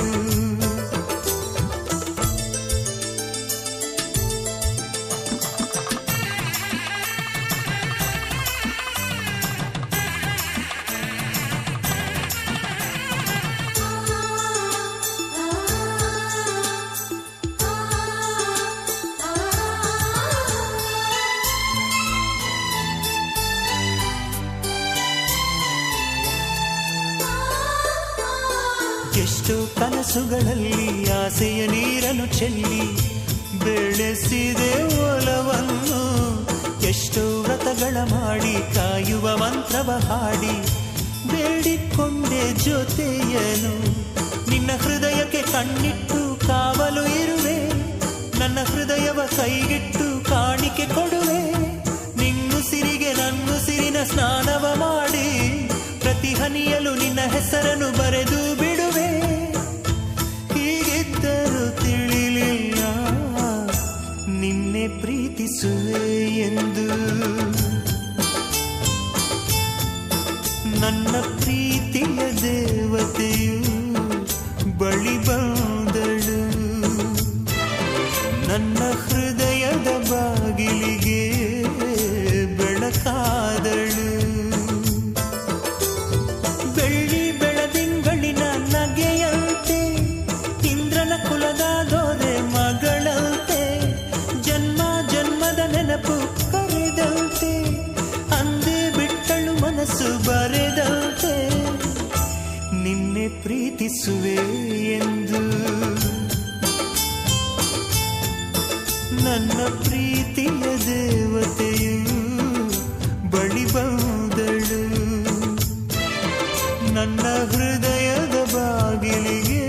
ಎಷ್ಟೋ ಕನಸುಗಳಲ್ಲಿ ಆಸೆಯ ನೀರನ್ನು ಚೆಲ್ಲಿ ಬೆಳೆಸಿದೆ ಒಲವನ್ನು, ಎಷ್ಟೋ ವ್ರತಗಳ ಮಾಡಿ ಕಾಯುವ ಮಂತ್ರವ ಹಾಡಿ ಬೇಡಿಕೊಂಡೆ ಜೊತೆಯನು. ನಿನ್ನ ಹೃದಯಕ್ಕೆ ಕಣ್ಣಿಟ್ಟು ಕಾವಲು ಇರುವೆ, ನನ್ನ ಹೃದಯವ ಕೈಗಿಟ್ಟು ಕಾಣಿಕೆ ಕೊಡುವೆ. ನಿನ್ನುಸಿರಿಗೆ ನನ್ನುಸಿರಿನ ಸ್ನಾನವ ಮಾಡಿ ಪ್ರತಿ ಹನಿಯಲು ನಿನ್ನ ಹೆಸರನ್ನು ಬರೆದು ಬಿಡುವೆ. ಹೀಗಿದ್ದರೂ ತಿಳಿಲಿಲ್ಲ ನಿನ್ನೆ ಪ್ರೀತಿಸುವೆ ಎಂದು. ನನ್ನ ಪ್ರೀತಿಯ ದೇವತೆಯು ಬಳಿ ಬಂದಳು, ನನ್ನ ಹೃದಯದ ಬಾಗಿಲಿಗೆ ಬೆಳಕಾದಳು. ಬೆಳ್ಳಿ ಬೆಳದಿಂಗಳಿನ ನಗೆಯಂತೆ, ಇಂದ್ರನ ಕುಲದ ದೊರೆ ಮಗಳಂತೆ, ಜನ್ಮ ಜನ್ಮದ ನೆನಪು ಕರೆದಂತೆ, ಅಂದೇ ಬಿಟ್ಟಳು ಮನಸ್ಸು ಬರೆದಂತೆ. ನಿನ್ನೆ ಪ್ರೀತಿಸುವೆ ಎಂದು ನನ್ನ ಪ್ರೀತಿಯ ದೇವತೆಯು ಬಳಿ ಬಂದಳು, ನನ್ನ ಹೃದಯದ ಬಾಗಿಲಿಗೆ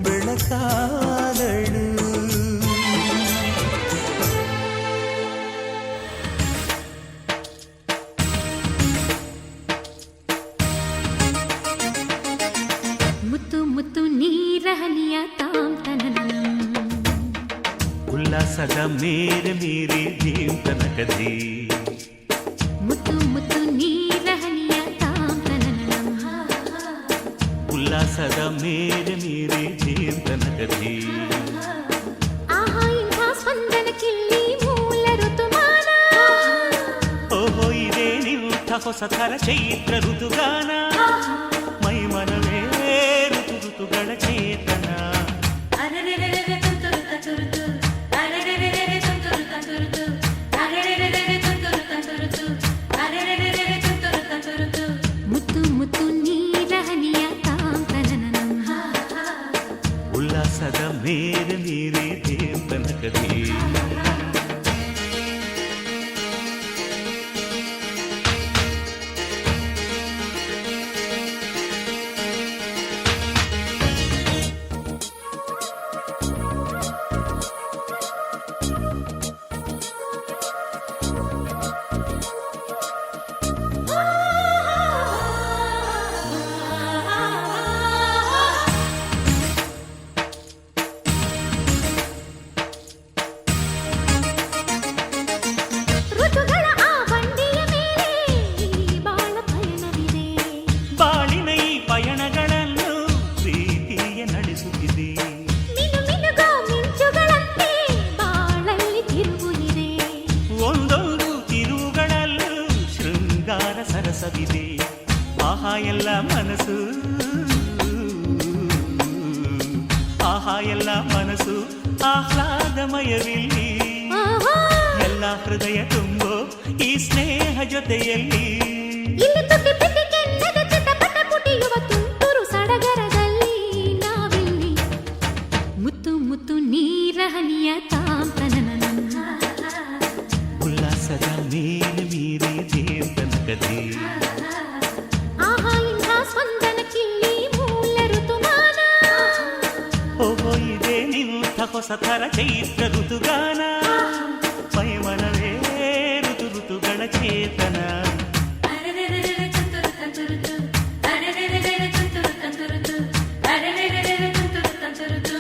ಬೆಳಕಾದಳು. ಮುತ್ತು ಮುತ್ತು ನೀರಹನಿಯ ತಾಂತನನಂ, ಉಲ್ಲಾಸದ ಮೇರೆ ಮೀರಿ ಧೀಮ್ ತನಕದಿ. ಮುತ್ತು ಮುತ್ತು ನೀರಹನಿಯ ತಾಂತನನಂ, ಉಲ್ಲಾಸದ ಮೇರೆ ಮೀರಿ ಧೀಮ್ ತನಕದಿ. ಆಹಾ ಇಂಥ ಸ್ಪಂದನಕ್ಕಿಲ್ಲಿ ಮೂಲ ಋತುಮಾನ. ಓಹೋ ಇದೇ ನಿಂಥ ಹೊಸ ಥರ ಚೈತ್ರ ಋತುಗಾನ, ಮೈ ಮನವೇ ಋತು ಋತುಗಳ ಚೇತನ. ಮುತ್ತು ಮುತ್ತು ನೀರಹನಿಯ ತಾಂತನನಂ, ಉಲ್ಲಾಸದ ಮೇರೆ ಮೀರಿ ಧೀಮ್ ತನಕದಿ. ಋತುಗಳ ಆ ಬಂಡಿಯ ಮೇಲೆ ಈ ಬಾಳ ಪಯಣವಿದೆ. ಬಾಳಿನ ಈ ಪಯಣಗಳನ್ನು ಪ್ರೀತಿಯ ನಡೆಸುತ್ತಿದೆ. ಮಿನು ಮಿನುಗೋ ಮಿಂಚುಗಳಂತೆ ಬಾಳಲ್ಲಿ ತಿರುವು ಇದೆ. ಒಂದೊಂದು ತಿರುವುಗಳಲ್ಲೂ ಶೃಂಗಾರ ಸರಸವಿದೆ. ಆಹಾ ಎಲ್ಲ ಮನಸ್ಸು, ಆಹಾ ಎಲ್ಲ ಮನಸ್ಸು ಆಹ್ಲಾದಮಯವಿಲ್ಲಿ. ಆಹಾ, ಎಲ್ಲ ಹೃದಯ ತುಂಬೋ ಈ ಸ್ನೇಹ ಜೊತೆಯಲ್ಲಿ. ಇಲ್ಲಿ ತುಟಿ ಪಿಟಿ ಕೆನ್ನದ ಚಿಟಪಟ ಪುಟಿಯುವ ತುಂತುರು ಸಡಗರದಲ್ಲಿ ನಾವಿಲ್ಲಿ. ಮುತ್ತು ಮುತ್ತು ನೀರಹನಿಯ ತಾಂತನನಂ, ಉಲ್ಲಾಸದ ಮೇಲೆ ಮೀರಿ ಧೀಮ್ ತನಕದಿ. ಆಹಾ ಇಂಥ ಸ್ಪಂದನಕ್ಕಿಲ್ಲಿ ಮೂಲ ಋತುಮಾನ. ಓಹೋ ಇದೇ ನಿಂಥ ಹೊಸ ಥರ ಚೈತ್ರ ಋತುಗಾನ, ಮೈ ಮನವೇ ಋತು ಋತುಗಳ ಚೇತನ. ತುಂತುರು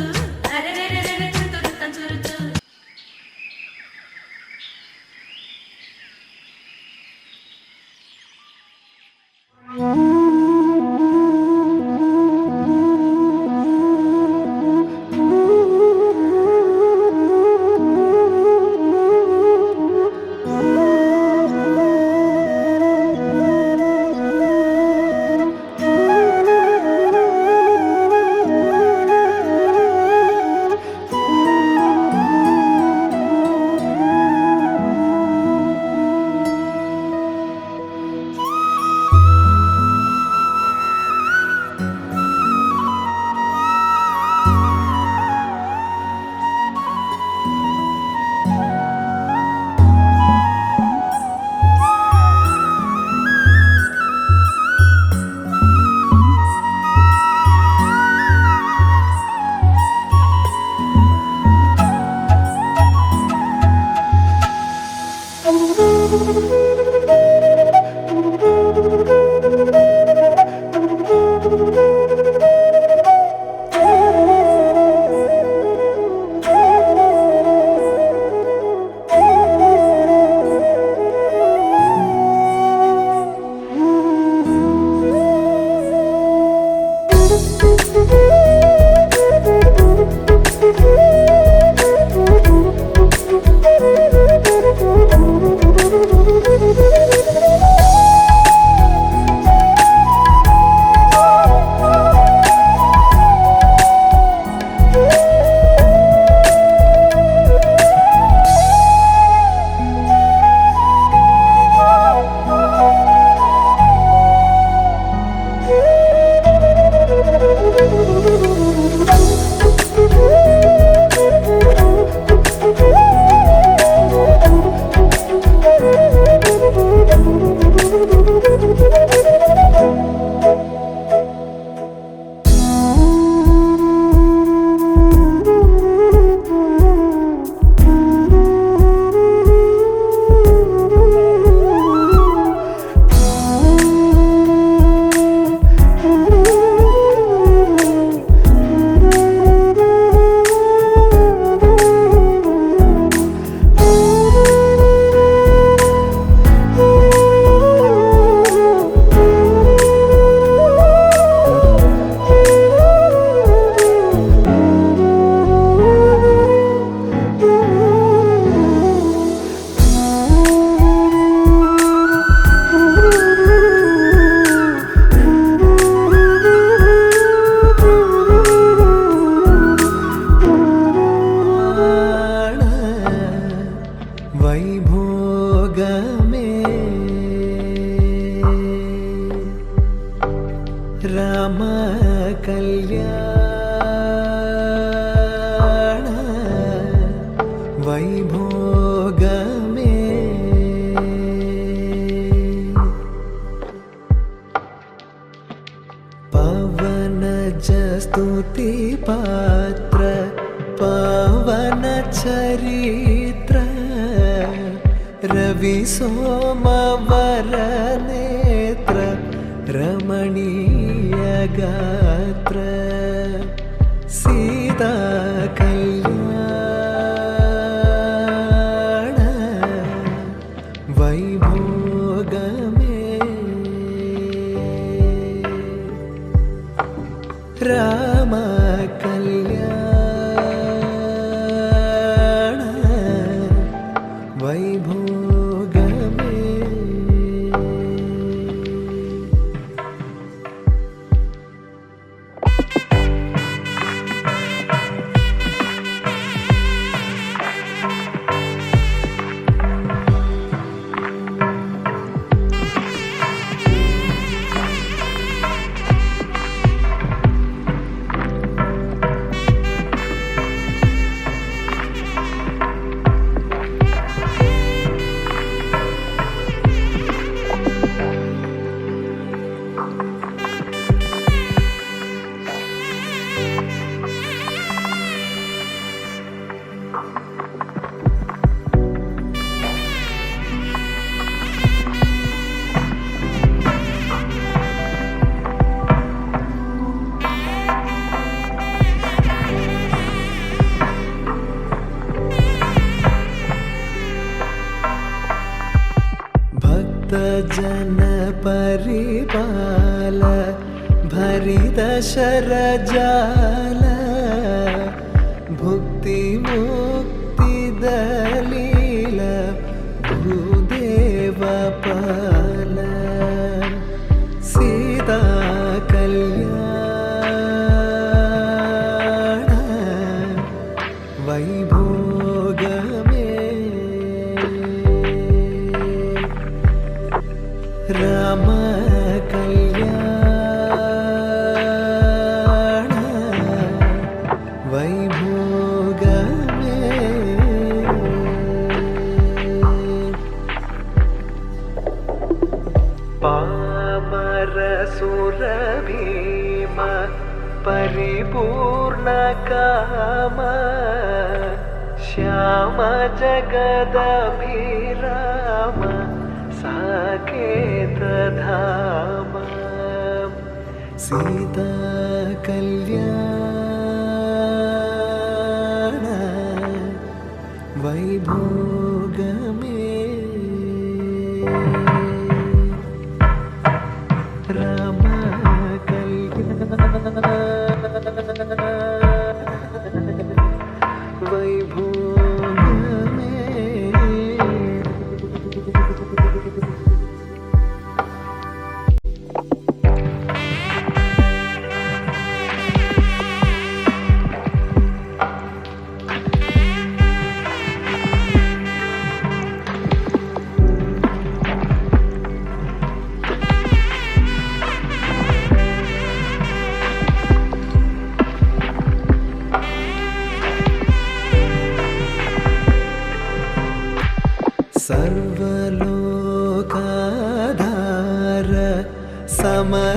वैभोगमे राम कल्याण वैभोगमे पवनज स्तुति पात्र पवन चरित्र रवि सोमवर नेत्र रमणीय गात्र सीता कल्याण वैभोगमे राम कल्याण वैभोगमे जन परिपाल भरित शरजाल भुक्ति मुक्ति दलील भूदेव पाल सीता कल्याण वैभोगमे राम कल्याण वैभोगमे पामर सुर भीम परिपूर्ण काम श्याम जगदभिराम साकेत धाम ಸೀತಾ ಕಲ್ಯಾಣ ವೈಭೋಗಮೇ ರಾಮ ಕಲ್ಯಾಣ ವೈಭೋಗಮೇ सर्वलोकाधार समरैकधीर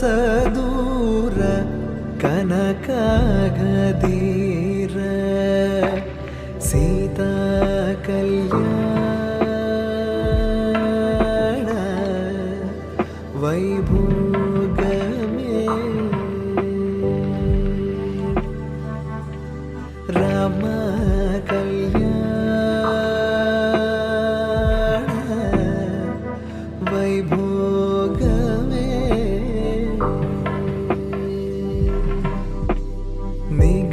गर्वमानसदूर कनकागधीर सीता कल्याण वैभोगमे राम कल्याण वैभोगमे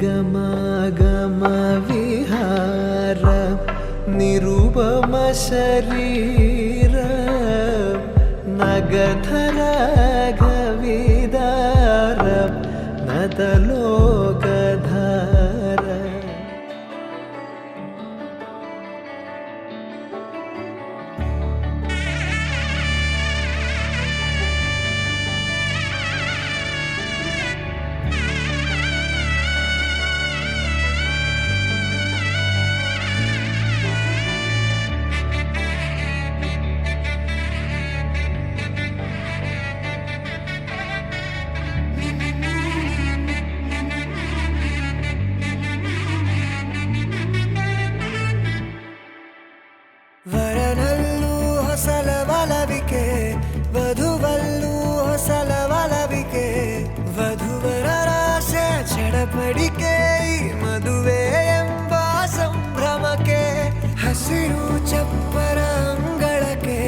निगमागम विहार निरुपम शरीर नगधर गविदार नतलोकधार ವರನಲ್ಲೂ ಹೊಸಲವಲವಿಕೆ ವಧುವಲ್ಲೂ ಹೊಸಲವಲವಿಕೆ ವಧುವರರಾಶೆ ಚಡಪಡಿಕೆ ಈ ಮದುವೆ ಎಂಬ ಸಂಭ್ರಮಕ್ಕೆ ಹಸಿರು ಚಪ್ಪರ ಅಂಗಳಕ್ಕೆ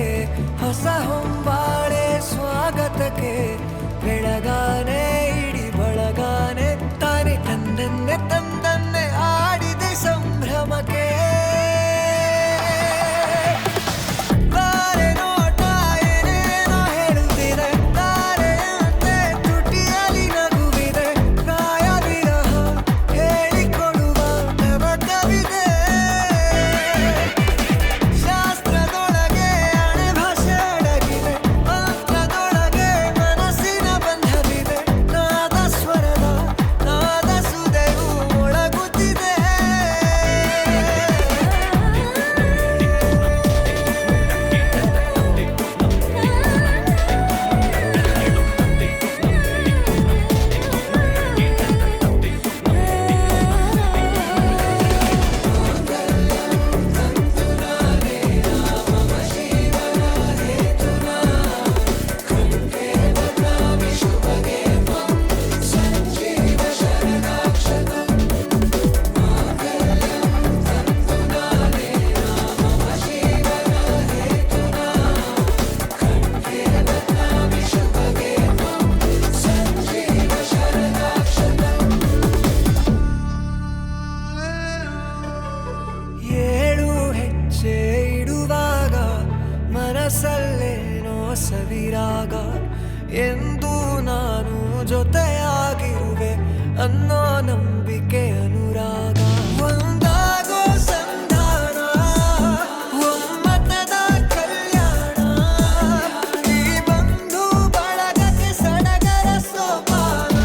ಹೊಸ ಹೊಂಬಾಳೆ ಸ್ವಾಗತಕ್ಕೆ ಬೆಳಗಾನೆ ಇಡಿ ಬಳಗಾನೆ ತಾನೆ ತಂದನ್ನೆ ತಂದನ್ನೆ ಆಡಿದೆ ಸಂಭ್ರಮಕ್ಕೆ ಮನಸ್ಸಲ್ಲೇನೋ ಸವಿರಾಗ ಎಂದು ನಾನು ಜೊತೆಯಾಗಿರುವೆ ಅನ್ನೋ ನಂಬಿಕೆ ಅನುರಾಗ ಒಂದಾಗೋ ಸಂಧಾನ ಒಮ್ಮತದ ಕಲ್ಯಾಣ ಈ ಬಂಧು ಬಳಗಕ್ಕೆ ಸಡಗರ ಸೋಪಾನ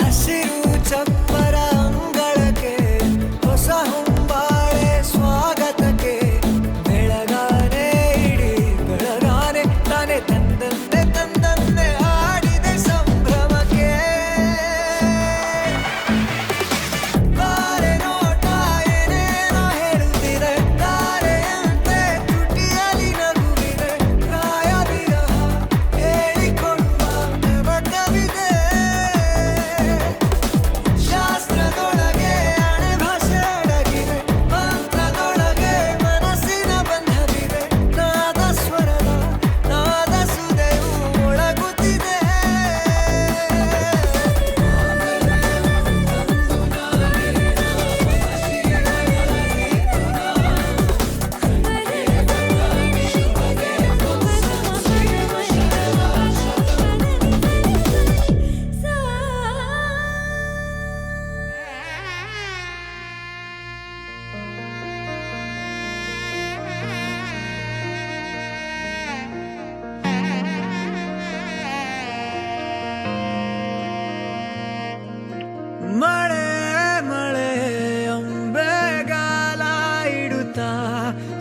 ಹಸಿರು ಚಪ್ಪರ ಅಂಗಳಕ್ಕೆ ಹೊಸ ಹೊಂಬಾಳೆ ಸ್ವಾಗತಕ್ಕೆ ಬೆಳಗಾನೆ ಇಡಿ ಬೆಳಗಾನೆ ತಾನೆ ತಂದನ್ನೆ ತಂದನ್ನೆ ಆಡಿದೆ ಸಂಭ್ರಮಕ್ಕೆ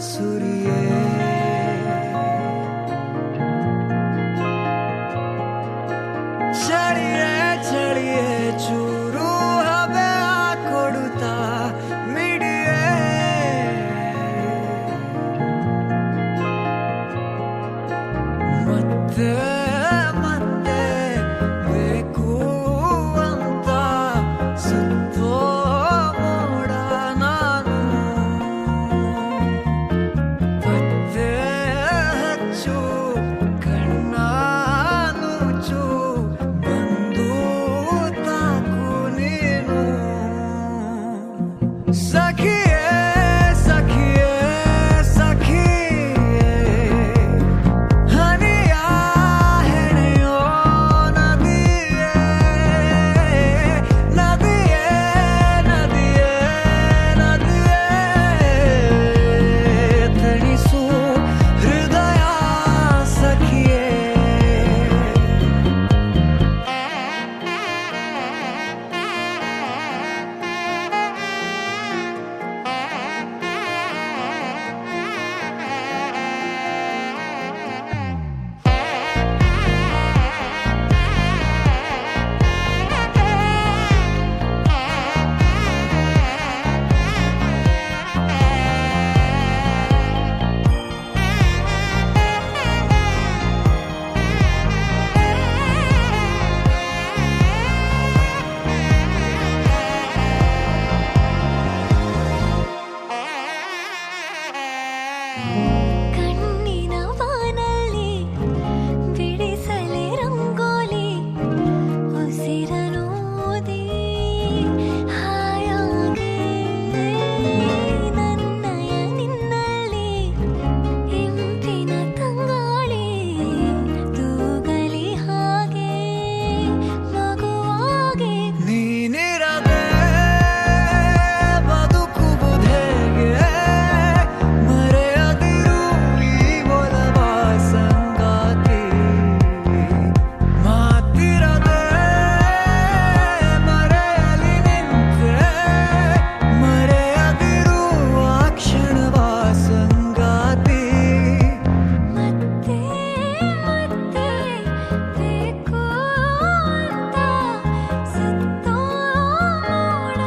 ಸುರಿಯೇ ಚಳಿಯೇ ಚಳಿಯೇ ಚೂರು ಹಬೆ ಕೊಡುತ್ತಾ ಮಿಡಿಯೇ ಮತ್ತೆ ಮತ್ತೆ ಬೇಕು ಅಂತ ಸುತ್ತೋ ಮೋಡ ನಾನು ಪತ್ತೆ ಹಚ್ಚು ಕಣ್ಣ ನುಚ್ಚು ಬಂದು ತಾಕು ನೀನು ಸಖಿಯೇ ಸಖಿಯೇ ಸಖಿಯೇ ಹನಿಯ ಹೆಣೆಯೋ ನದಿಯೇ ನದಿಯೇ ನದಿಯೇ ನದಿಯೇ ತಣಿಸು ಹೃದಯ ಸಖಿಯೇ ಕಣ್ಣಿನ ಬಾನಲ್ಲಿ ಬಿಡಿಸಲೆ ರಂಗೋಲಿ ಉಸಿರನೋದಿ ಹಾಯಾಗಿ ನನ್ನಯ ನಿನ್ನಲ್ಲಿ ಇಂಪಿನ ತಂಗಾಳಿ ತೂಗಲಿ ಹಾಗೆ ಮಗುವಾಗಿ ನೀನಿರದೆ ಬದುಕುವುದೇಗೆ ಮರೆಯದಿರು ಈ ಒಲವ ಸಂಗಾತಿ ಮಾತಿರದೆ ಮರೆಯಲಿ ನಿಂತೆ ಮರೆಯದಿರು ಆ ಕ್ಷಣವ ಸಂಗಾತಿ ಮತ್ತೆ ಮತ್ತೆ ಬೇಕು ಅಂತ ಸುತ್ತೋ ಮೋಡ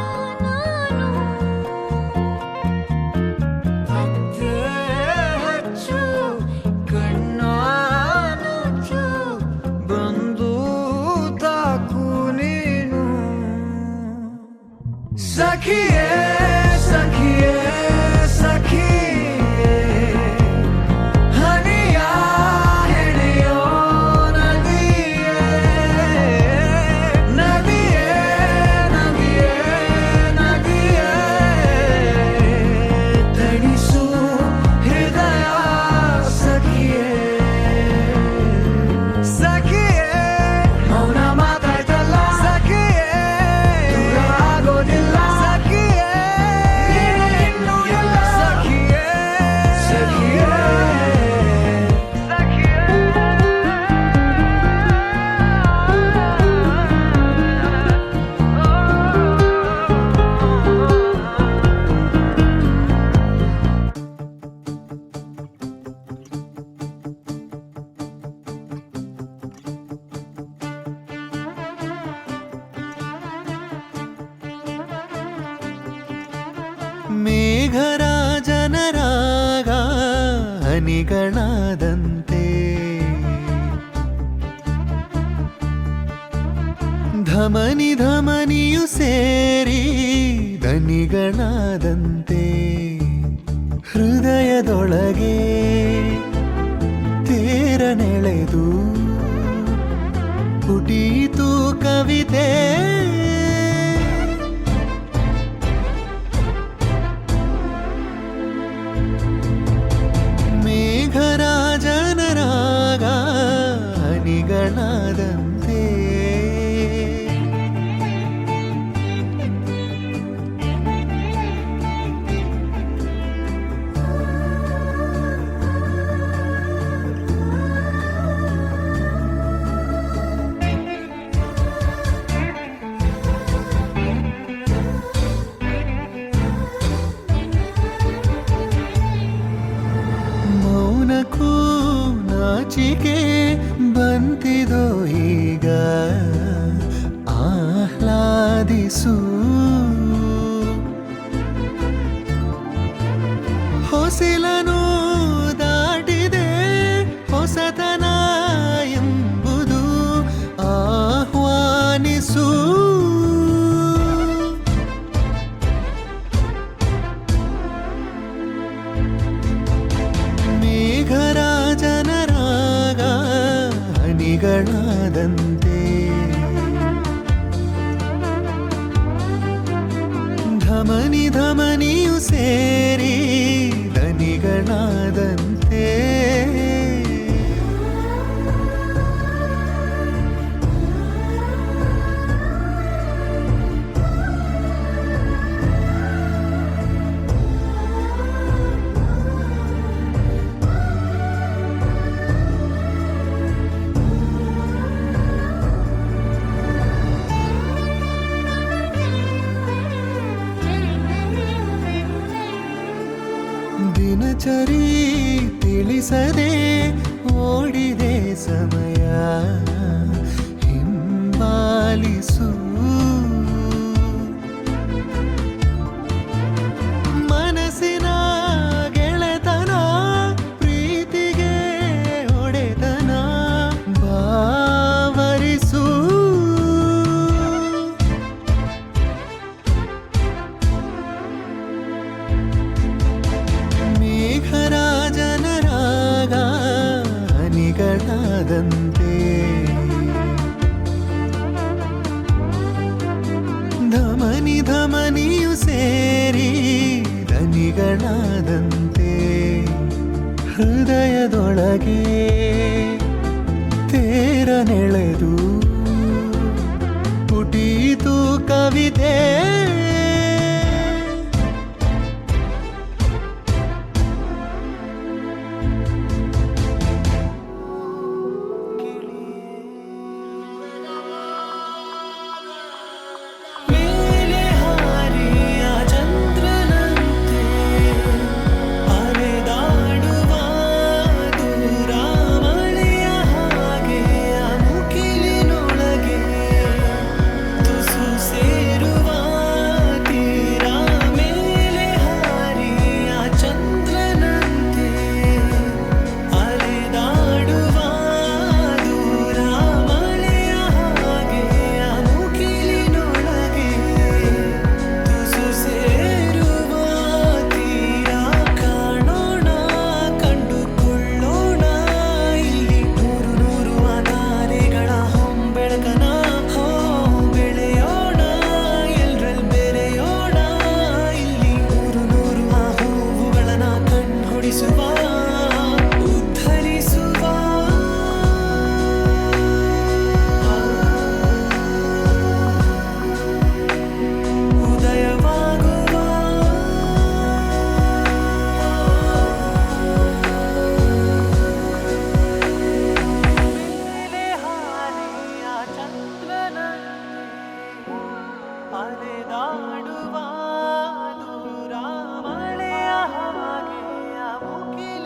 ನಾನು ಪತ್ತೆ ಹಚ್ಚು ಕಣ್ಣ ನುಚ್ಚು ಬಂದು ತಾಕು ನೀನು ಸಖಿಯೇ ಸಖಿಯೇ ಸಖಿಯೇ ಹನಿಯ ಹೆಣೆಯೋ ನದಿಯೇ ನದಿಯೇ ನದಿಯೇ ನದಿಯೇ ತಣಿಸು ಹೃದಯ ಸಖಿಯೇ ಸಖಿಯೇ ಮೌನ ಮಾತಾಯ್ತಲ್ಲ ಸಖಿಯೇ ದೂರ ಆಗೋದಿಲ್ಲ ಸಖಿಯೇ ನೀನು ಇನ್ನೂ ಇಲ್ಲ ಸಖಿಯೇ ಸಖಿಯೇ ಮೇಘರಾಜನ ರಾಗ ಹನಿಗಳಾದಂತೆ ಧಮನಿ ಧಮನಿಯು ಸೇರಿ ದನಿಗಳಾದಂತೆ ಹೃದಯದೊಳಗೆ ತೇರನೆಳೆದು ಪುಟೀತು ಕವಿತೆ ಮೇಘರಾಜನ ರಾಗ ಹನಿಗಳಾದಂತೆ ಮೌನಕ್ಕೂ ನಾಚಿಕೆ ಬಂತಿದೋ ಈಗ ಆಹ್ಲಾದಿಸು ಹೊಸಿಲನು ದಾಟಿದೆ ಹೊಸತನ ಎಂಬುದು ಆಹ್ವಾನಿಸು ಮೇಘರಾಜನ ರಾಗ ಹನಿಗಳಾದಂತೆ ಧಮನಿ ಧಮನಿಯು ಸೇರಿ ದನಿಗಳಾದಂತೆ ದಿನಚರಿ ತಿಳಿಸದೆ ಓಡಿದೆ ಸಮಯ ಹಿಂಬಾಲಿಸು ಮನಸ್ಸಿನ ಗೆಳೆತನ ಪ್ರೀತಿಗೆ ಒಡೆತನ ಬಾವರಿಸು ಮೇಘರಾಜನ ರಾಗ ಹನಿಗಳಾದಂತೆ ಧಮನಿ ಧಮನಿಯು ಸೇರಿ ದನಿಗಳಾದಂತೆ ಹೃದಯದೊಳಗೆ ತೇರನೆಳೆದು ಪುಟೀತು ಕವಿತೆ ಮೇಲೆ ಹಾರಿಯ ಚಂದ್ರನಂತೆ ಅಲೆದಾಡುವ ದೂರ ಮಳೆಯ ಹಾಗೆ ಮುಗಿಲಿನೊಳಗೆ ತುಸು ಸೇರುವ ತೀರ ಮೇಲೆ ಹಾರಿಯ ಚಂದ್ರನಂತೆ ಅಲೆದಾಡುವ ದೂರ ಮಳೆಯ ಹಾಗೆ ಮುಗಿಲಿನೊಳಗೆ ತುಸು ಸೇರುವ ತೀರ ಕಾಣೋಣ ಕಂಡುಕೊಳ್ಳೋಣ ಇಲ್ಲಿ ನೂರು ನೂರು ಆಧಾರೆಗಳ ಹೊಂಬೆಳಕನ ಬೆಳೆಯೋಣ ಎಲ್ರಲ್ಲಿ ಬೆರೆಯೋಣ ಇಲ್ಲಿ ನೂರು ನೂರು ಆ ಹೂವುಗಳನ್ನ ಕಣ್ಹೊಡಿಸುವ ಉದ್ಧರಿಸುವ ಉದಯವಾಗುವ ಮೇಲೆ ಹಾರಿಯ ಚಂದ್ರನಂತೆ ಅಲೆದಾಡುವ ದೂರ ಮಳೆಯ ಹಾಗೆ ಮುಗಿಲು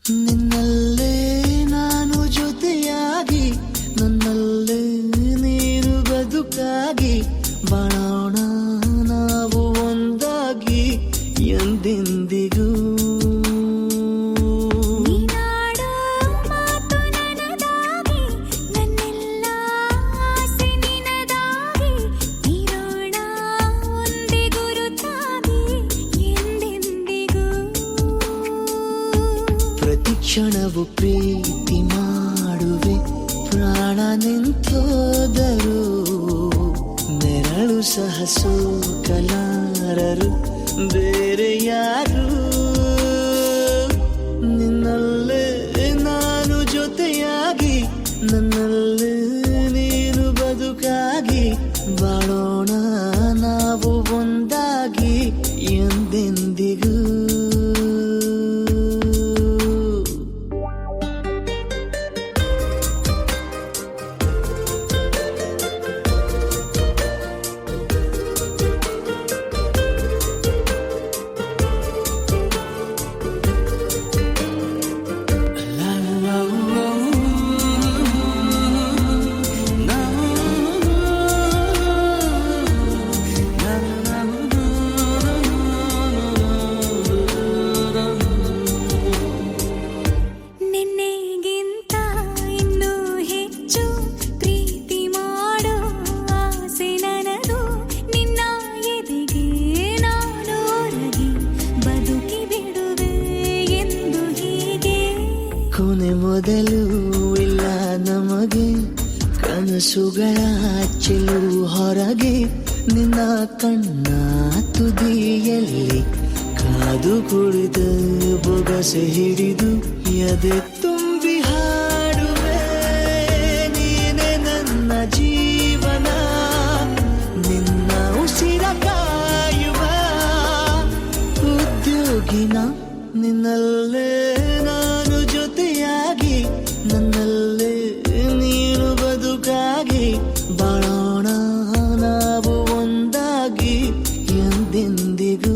ನಿನ್ನಲ್ಲೇ ನಾನು ಜೊತೆಯಾಗಿ ನನ್ನಲ್ಲೇ ನೀನು ಬದುಕಾಗಿ ಬಾಳೋಣ ನಾವು ಒಂದಾಗಿ ಎಂದೆಂದಿಗೂ ನೀನಾಡೋ ಮಾತು ನನದಾಗಿ ನನ್ನೆಲ್ಲ ಆಸೆ ನಿನದಾಗಿ ಇರೋಣ ಒಂದೇ ಗುರುತಾಗಿ ಎಂದೆಂದಿಗೂ ಪ್ರತಿ ಕ್ಷಣವು ಪ್ರೀತಿ ಮಾಡುವೆ ಪ್ರಾಣ ನಿಂತೋದರು ನೆರಳು ಸಹ ಸೋಕಲಾರರು ಬೇರೆ ಯಾರು ನಿನ್ನಲ್ಲೇ ನಾನು ಜೊತೆಯಾಗಿ ನನ್ನಲ್ಲೇ ನೀನು ಬದುಕಾಗಿ ಬಾಳೋಣ ನಾವು ಒಂದಾಗಿ ಎಂದೆಂದಿಗೂ ನಿನ್ನೆಗಿಂತ ಇನ್ನೂ ಹೆಚ್ಚು ಪ್ರೀತಿ ಮಾಡೋ ಆಸೆ ನನದು ನಿನ್ನ ಎದೆಗೆ ನಾನು ಒರಗಿ ಬದುಕಿ ಬಿಡುವೆ ಎಂದು ಹೀಗೆ ಕೊನೆ ಮೊದಲು ಇಲ್ಲ ನಮಗೆ ಕನಸುಗಳ ಚೆಲುವು ಹೊರಗೆ ನಿನ್ನ ಕಣ್ಣ ತುದಿಯಲ್ಲಿ ಕಾದು ಕುಳಿದು ಬೊಗಸೆ ಹಿಡಿದು ಎದೆ ತುಂಬಿ ಹಾಡುವೆ ನೀನೆ ನನ್ನ ಜೀವನ ನಿನ್ನ ಉಸಿರ ಕಾಯುವ ಉದ್ಯೋಗಿನ ನಿನ್ನಲ್ಲೇ ನಾನು ಜೊತೆಯಾಗಿ ನನ್ನಲ್ಲೇ ನೀನು ಬದುಕಾಗಿ ಬಾಳೋಣ ನಾವು ಒಂದಾಗಿ ಎಂದೆಂದಿಗೂ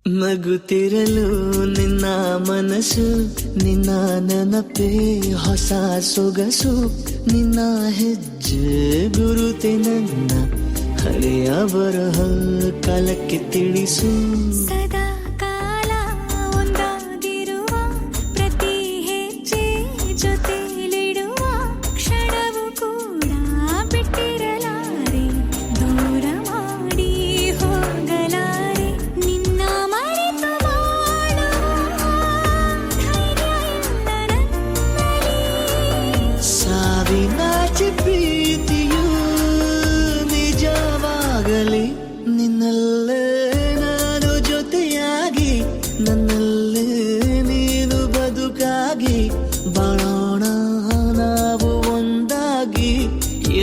ನಗುತ್ತಿರಲು ನಿನ್ನ ಮನಸ್ಸು ನಿನ್ನ ನೆನಪೇ ಹೊಸ ಸೊಗಸು ನಿನ್ನ ಹೆಜ್ಜೆ ಗುರುತೆ ನನ್ನ ಹಳೆಯ ಬರಹ ಕಾಲಕ್ಕೆ ತಿಳಿಸು ಸದಾ ಕಾಲ ಒಂದಾಗಿರುವ ಪ್ರತಿ ಹೆಜ್ಜೆ ಜೊತೆಲಿಡುವ ಕ್ಷಣವು ಕೂಡ ಬಿಟ್ಟಿರಲಾರೆ ದೂರ ಮಾಡಿ ಹೋಗಲಾರೆ ನಿನ್ನ ಮರೆತು ಬಾಳುವ ಧೈರ್ಯ ಇಲ್ಲ ನನ್ನಲ್ಲಿ ಸಾವಿನಾಚೆ ಪ್ರೀತಿಯು ನಿಜವಾಗಲಿ ನಿನ್ನಲ್ಲೇ ನಾನು ಜೊತೆಯಾಗಿ ನನ್ನಲ್ಲೇ ನೀನು ಬದುಕಾಗಿ ಬಾಳೋಣ ನಾವು ಒಂದಾಗಿ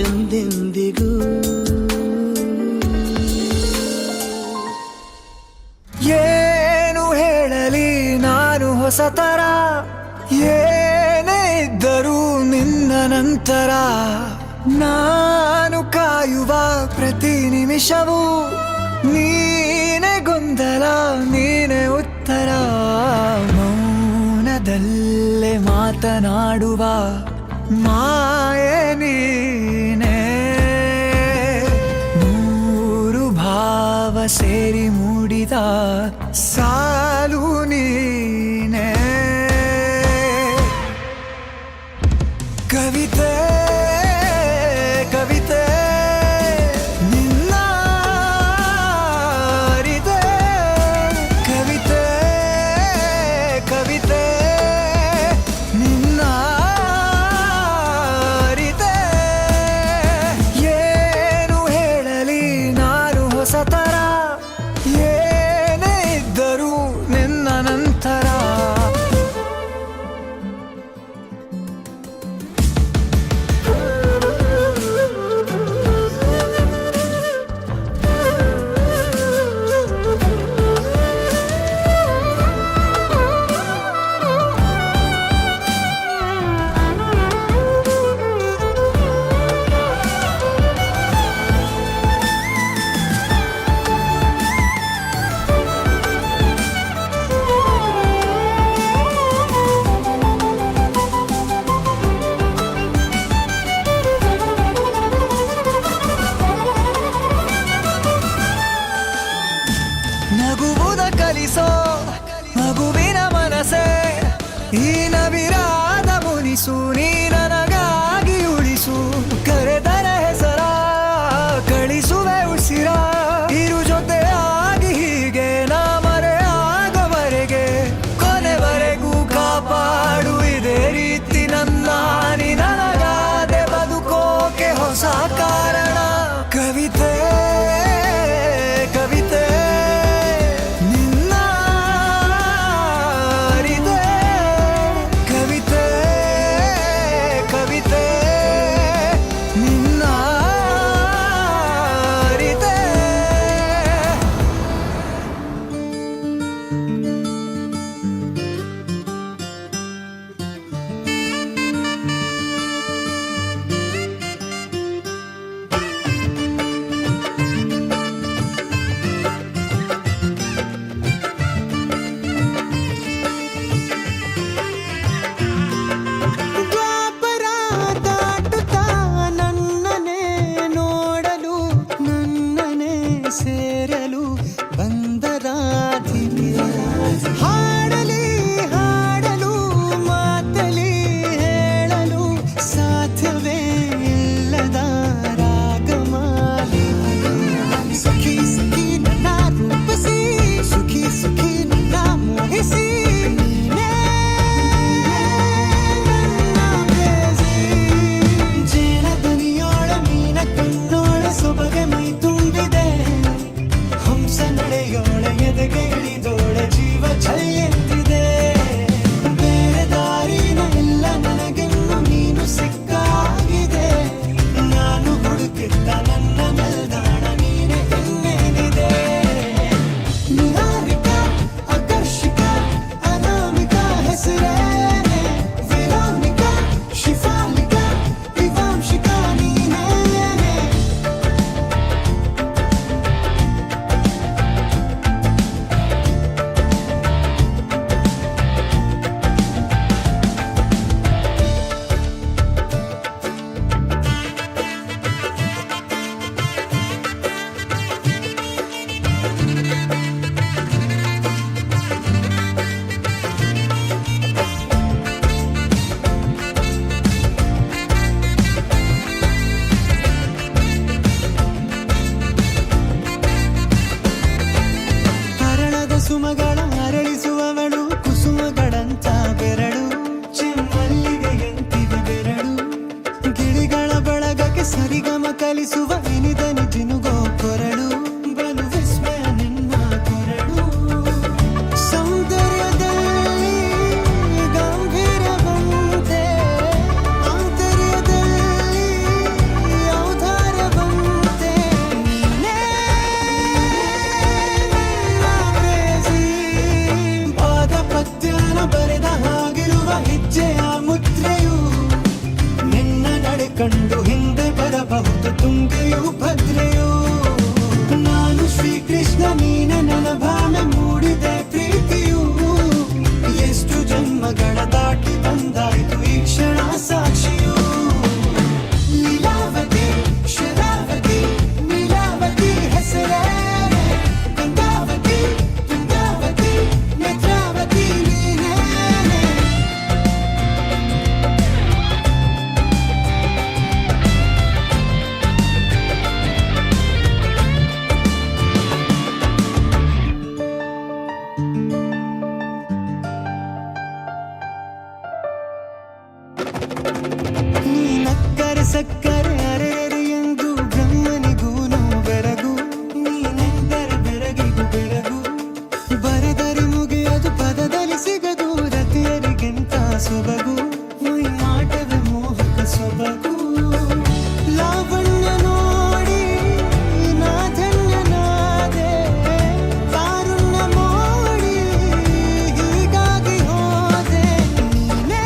ಎಂದೆಂದಿಗೂ ಏನು ಹೇಳಲಿ ನಾನು ಹೊಸತರ ಏನೇ ಇದ್ದರೂ ನಿನ್ನ ನಂತರ ನಾನು ಕಾಯುವ ಪ್ರತಿ ನಿಮಿಷವೂ ನೀನೆ ಗೊಂದಲ ನೀನೆ ಉತ್ತರ ಮೌನದಲ್ಲೇ ಮಾತನಾಡುವ ಮಾಯೆ ನೀನೆ ನೂರು ಭಾವ ಸೇರಿ ಮೂಡಿದ ಸಾಲು ನೀನೆ ಕವಿತೆ ಕವಿತೆ ನಿನ್ನ ಅರಿದೆ ಕವಿತೆ ಕವಿತೆ ನಿನ್ನ ಅರಿದೆ ಆಲಿಸು ನೀ ನನಗಾಗಿ ಉಳಿಸು ಕರೆದರೆ ಹೆಸರ ಕಳಿಸುವೆ ಉಸಿರ ಇರು ಜೊತೆ ಆಗಿ ಹೀಗೆ ನಾ ಮರೆ ಆಗೋವರೆಗೆ ಕೊನೆವರೆಗೂ ಕಾಪಾಡು ಇದೇ ರೀತಿ ನನ್ನ ನೀ ನನಗಾದೆ ಬದುಕೋಕೆ ಹೊಸ ಕಾರಣ ಕವಿತೆ ಕವಿತೆ ನಿನ್ನ ಅರಿತೆ ಕವಿತೆ ಕವಿತೆ ನಿನ್ನ ಅರಿತೆ ದ್ವಾಪರ ದಾಟುತ್ತಾ ನನ್ನನೆ ನೋಡಲು ನನ್ನನೆ ಸೇರಲು ಬಂದರಾಧಿನಿ ಹಾಡಲಿ ಹಾಡಲು ಮಾತಲಿ ಹೇಳಲು ಸಾಧ್ಯವೇ ಇಲ್ಲದ ರಾಗಮಾಲಿ ಸಖಿ ಸಖಿ ನನ್ನ ರೂಪಿಸಿ ಸುಖಿ ಸುಖಿ ನನ್ನ ಮೋಹಿಸಿ ನೀನೇ ಜೇನದನಿಯೋಳ ಮೀನ ಕಣ್ಣೋಳ ಸೊಬಗೆ ಮೈ ತುಂಬಿದೆ ಹಂಸ ನಡೆಯೋಳ ಎದೆಗೆ ಇಳಿದೋಳ ಜೀವ ಛಲ್ಲೆಂದಿದೆ ಬೇರೆ ದಾರಿನ ಇಲ್ಲ ನನಗೆನ್ನು ನೀನು ಸಿಕ್ಕಾಗಿದೆ ನಾನು ಹುಡುಕಿದ್ದ ನನ್ನ ನಿಲ್ದಾಣ ನೀನೆ ಇನ್ನೇನಿದೆ ನಿಹಾರಿಕ ಆಕರ್ಷಿಕ ಅನಾಮಿಕ ಹೆಸರೇನೆ ವಿರಾಮಿಕ ಶಿಫಾಲಿಕ ವಿವಾಂಶಿಕ ನೀನೇನೆ ಹರಣದ ಸುಮಗಳ ಅರಳಿಸುವವಳು ಕುಸುಮಗಳಂತ ಬೆರಳು ಚೆಮ್ಮಲ್ಲಿಗೆ ಎಂತಿವೆ ಬೆರಳು ಗಿಳಿಗಳ ಬಳಗಕ್ಕೆ ಸರಿಗಮ ಕಲಿಸುವ ಇನಿದನಿ ಜಿನುಗೋ ಕೊರಳು ಬಲು ವಿಸ್ಮಯ ನಿನ್ನ ಕೊರಳು ಸೌಂದರ್ಯದಲ್ಲಿ ಗಂಭೀರವಂತೆ ಆಂತರ್ಯದಲ್ಲಿ ಔದಾರ್ಯವಂತೆ ನೀನೇ ಪಾದ ಪದ್ಯನ ಬರೆದ ಹಾಗಿರುವ ಹೆಜ್ಜೆಯ ಮುದ್ರೆಯು ನಿನ್ನ ನಡೆ ಕಂಡು ಹಿಂದೆ ಬರಬಹುದು ತುಂಗೆಯು ಭದ್ರೆಯು ನಾನು ಶ್ರೀಕೃಷ್ಣ ನೀನೆ ನನ್ನ ಭಾವನೆ ಮೂಡಿದೆ ಪ್ರೀತಿಯು ಎಷ್ಟು ಜನ್ಮಗಳ ದಾಟಿ ಬಂದಾಯಿತು ಈ ಕ್ಷಣ ಸಾಕ್ಷಿಯು ಲೀಲಾವತಿ ಶರಾವತಿ ನೀಲಾವತಿ ಹೆಸರೇನೆ ಗಂಗಾವತಿ ತುಂಗಾವತಿ ನೇತ್ರಾವತಿ ನೀನೇನೆ ನೀ ನಕ್ಕರೆ ಸಕ್ಕರೆ ಅರೆರೆ ಎಂದು ಬ್ರಹ್ಮನಿಗೂನು ಬೆರಗು ನೀನೆಂದರೆ ಬೆರಗಿಗೂ ಬೆರಗು ಬರೆದರೆ ಮುಗಿಯದು ಪದದಲ್ಲಿ ಸಿಗದು ರತಿಯರಿಗಿಂತ ಸೊಬಗು ಮೈ ಮಾಟವೇ ಮೋಹಕ ಸೊಬಗು ಲಾವಣ್ಯ ನೋಡಿ ನಾ ಧನ್ಯನಾದೆ ಕಾರುಣ್ಯ ಮೋಡಿ ಹೀಗಾಗಿ ಹೋದೆ ನೀನೇ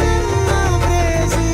ನನ್ನ ಪ್ರೇಯಸಿ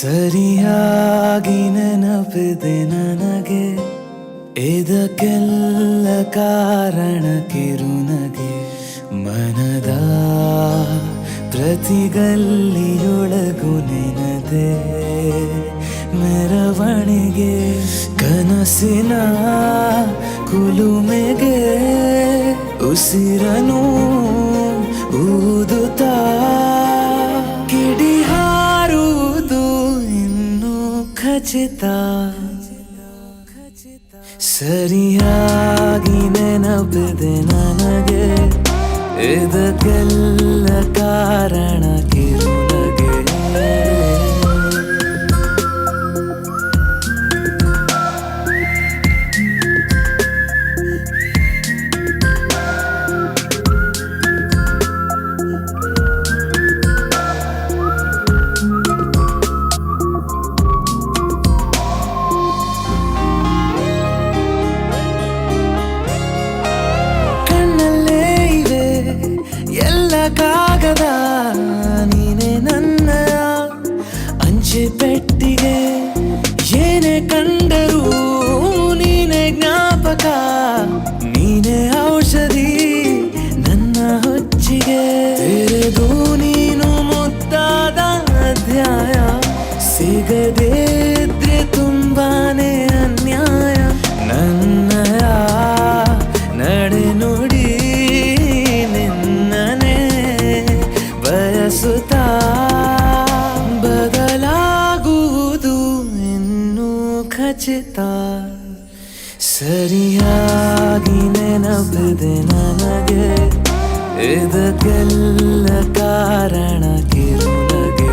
ಸರಿಯಾಗಿ ನೆನಪಿದೆ ನನಗೆ ಇದಕ್ಕೆಲ್ಲ ಕಾರಣ ಕಿರುನಗೆ ಮನದ ಪ್ರತಿಗಲ್ಲಿಯೊಳಗು ನೆನದೆ ಮೆರವಣಿಗೆ ಕನಸಿನ ಕುಲುಮೆಗೆ ಉಸಿರನು ಊದುತ್ತಾ ಕಿಡಿ ಹಾರುವುದು ಇನ್ನೂ ಖಚಿತ ಸರಿಯಾಗಿ ನೆನಪಿದೆ ನನಗೆ ಇದಕ್ಕೆಲ್ಲ ಕಾರಣ ಕಿರುನಗೆ ಕಾಗದ ನೀನೆ ನನ್ನ ಅಂಚೆ ಪೆಟ್ಟಿಗೆ ಏನೇ ಕಂಡರೂ ನೀನೆ ಜ್ಞಾಪಕ ನೀನೆ ಔಷಧಿ ನನ್ನ ಹೊಚ್ಚಿಗೆ ತೆರೆದು ನೀನು ಮುದ್ದಾದ ಅಧ್ಯಾಯ ಸಿಗದೇ ಇದ್ರೆ ತುಂಬಾನೇ ಅನ್ಯಾಯ ನನ್ನಯ ನಡೆ ನುಡಿ ಬಯಸುತ್ತಾ ಬದಲಾಗುವುದು ಇನ್ನೂ ಖಚಿತ ಸರಿಯಾಗಿ ನೆನಪಿದೆ ನನಗೆ ಇದಕ್ಕೆಲ್ಲ ಕಾರಣ ಕಿರುನಗೆ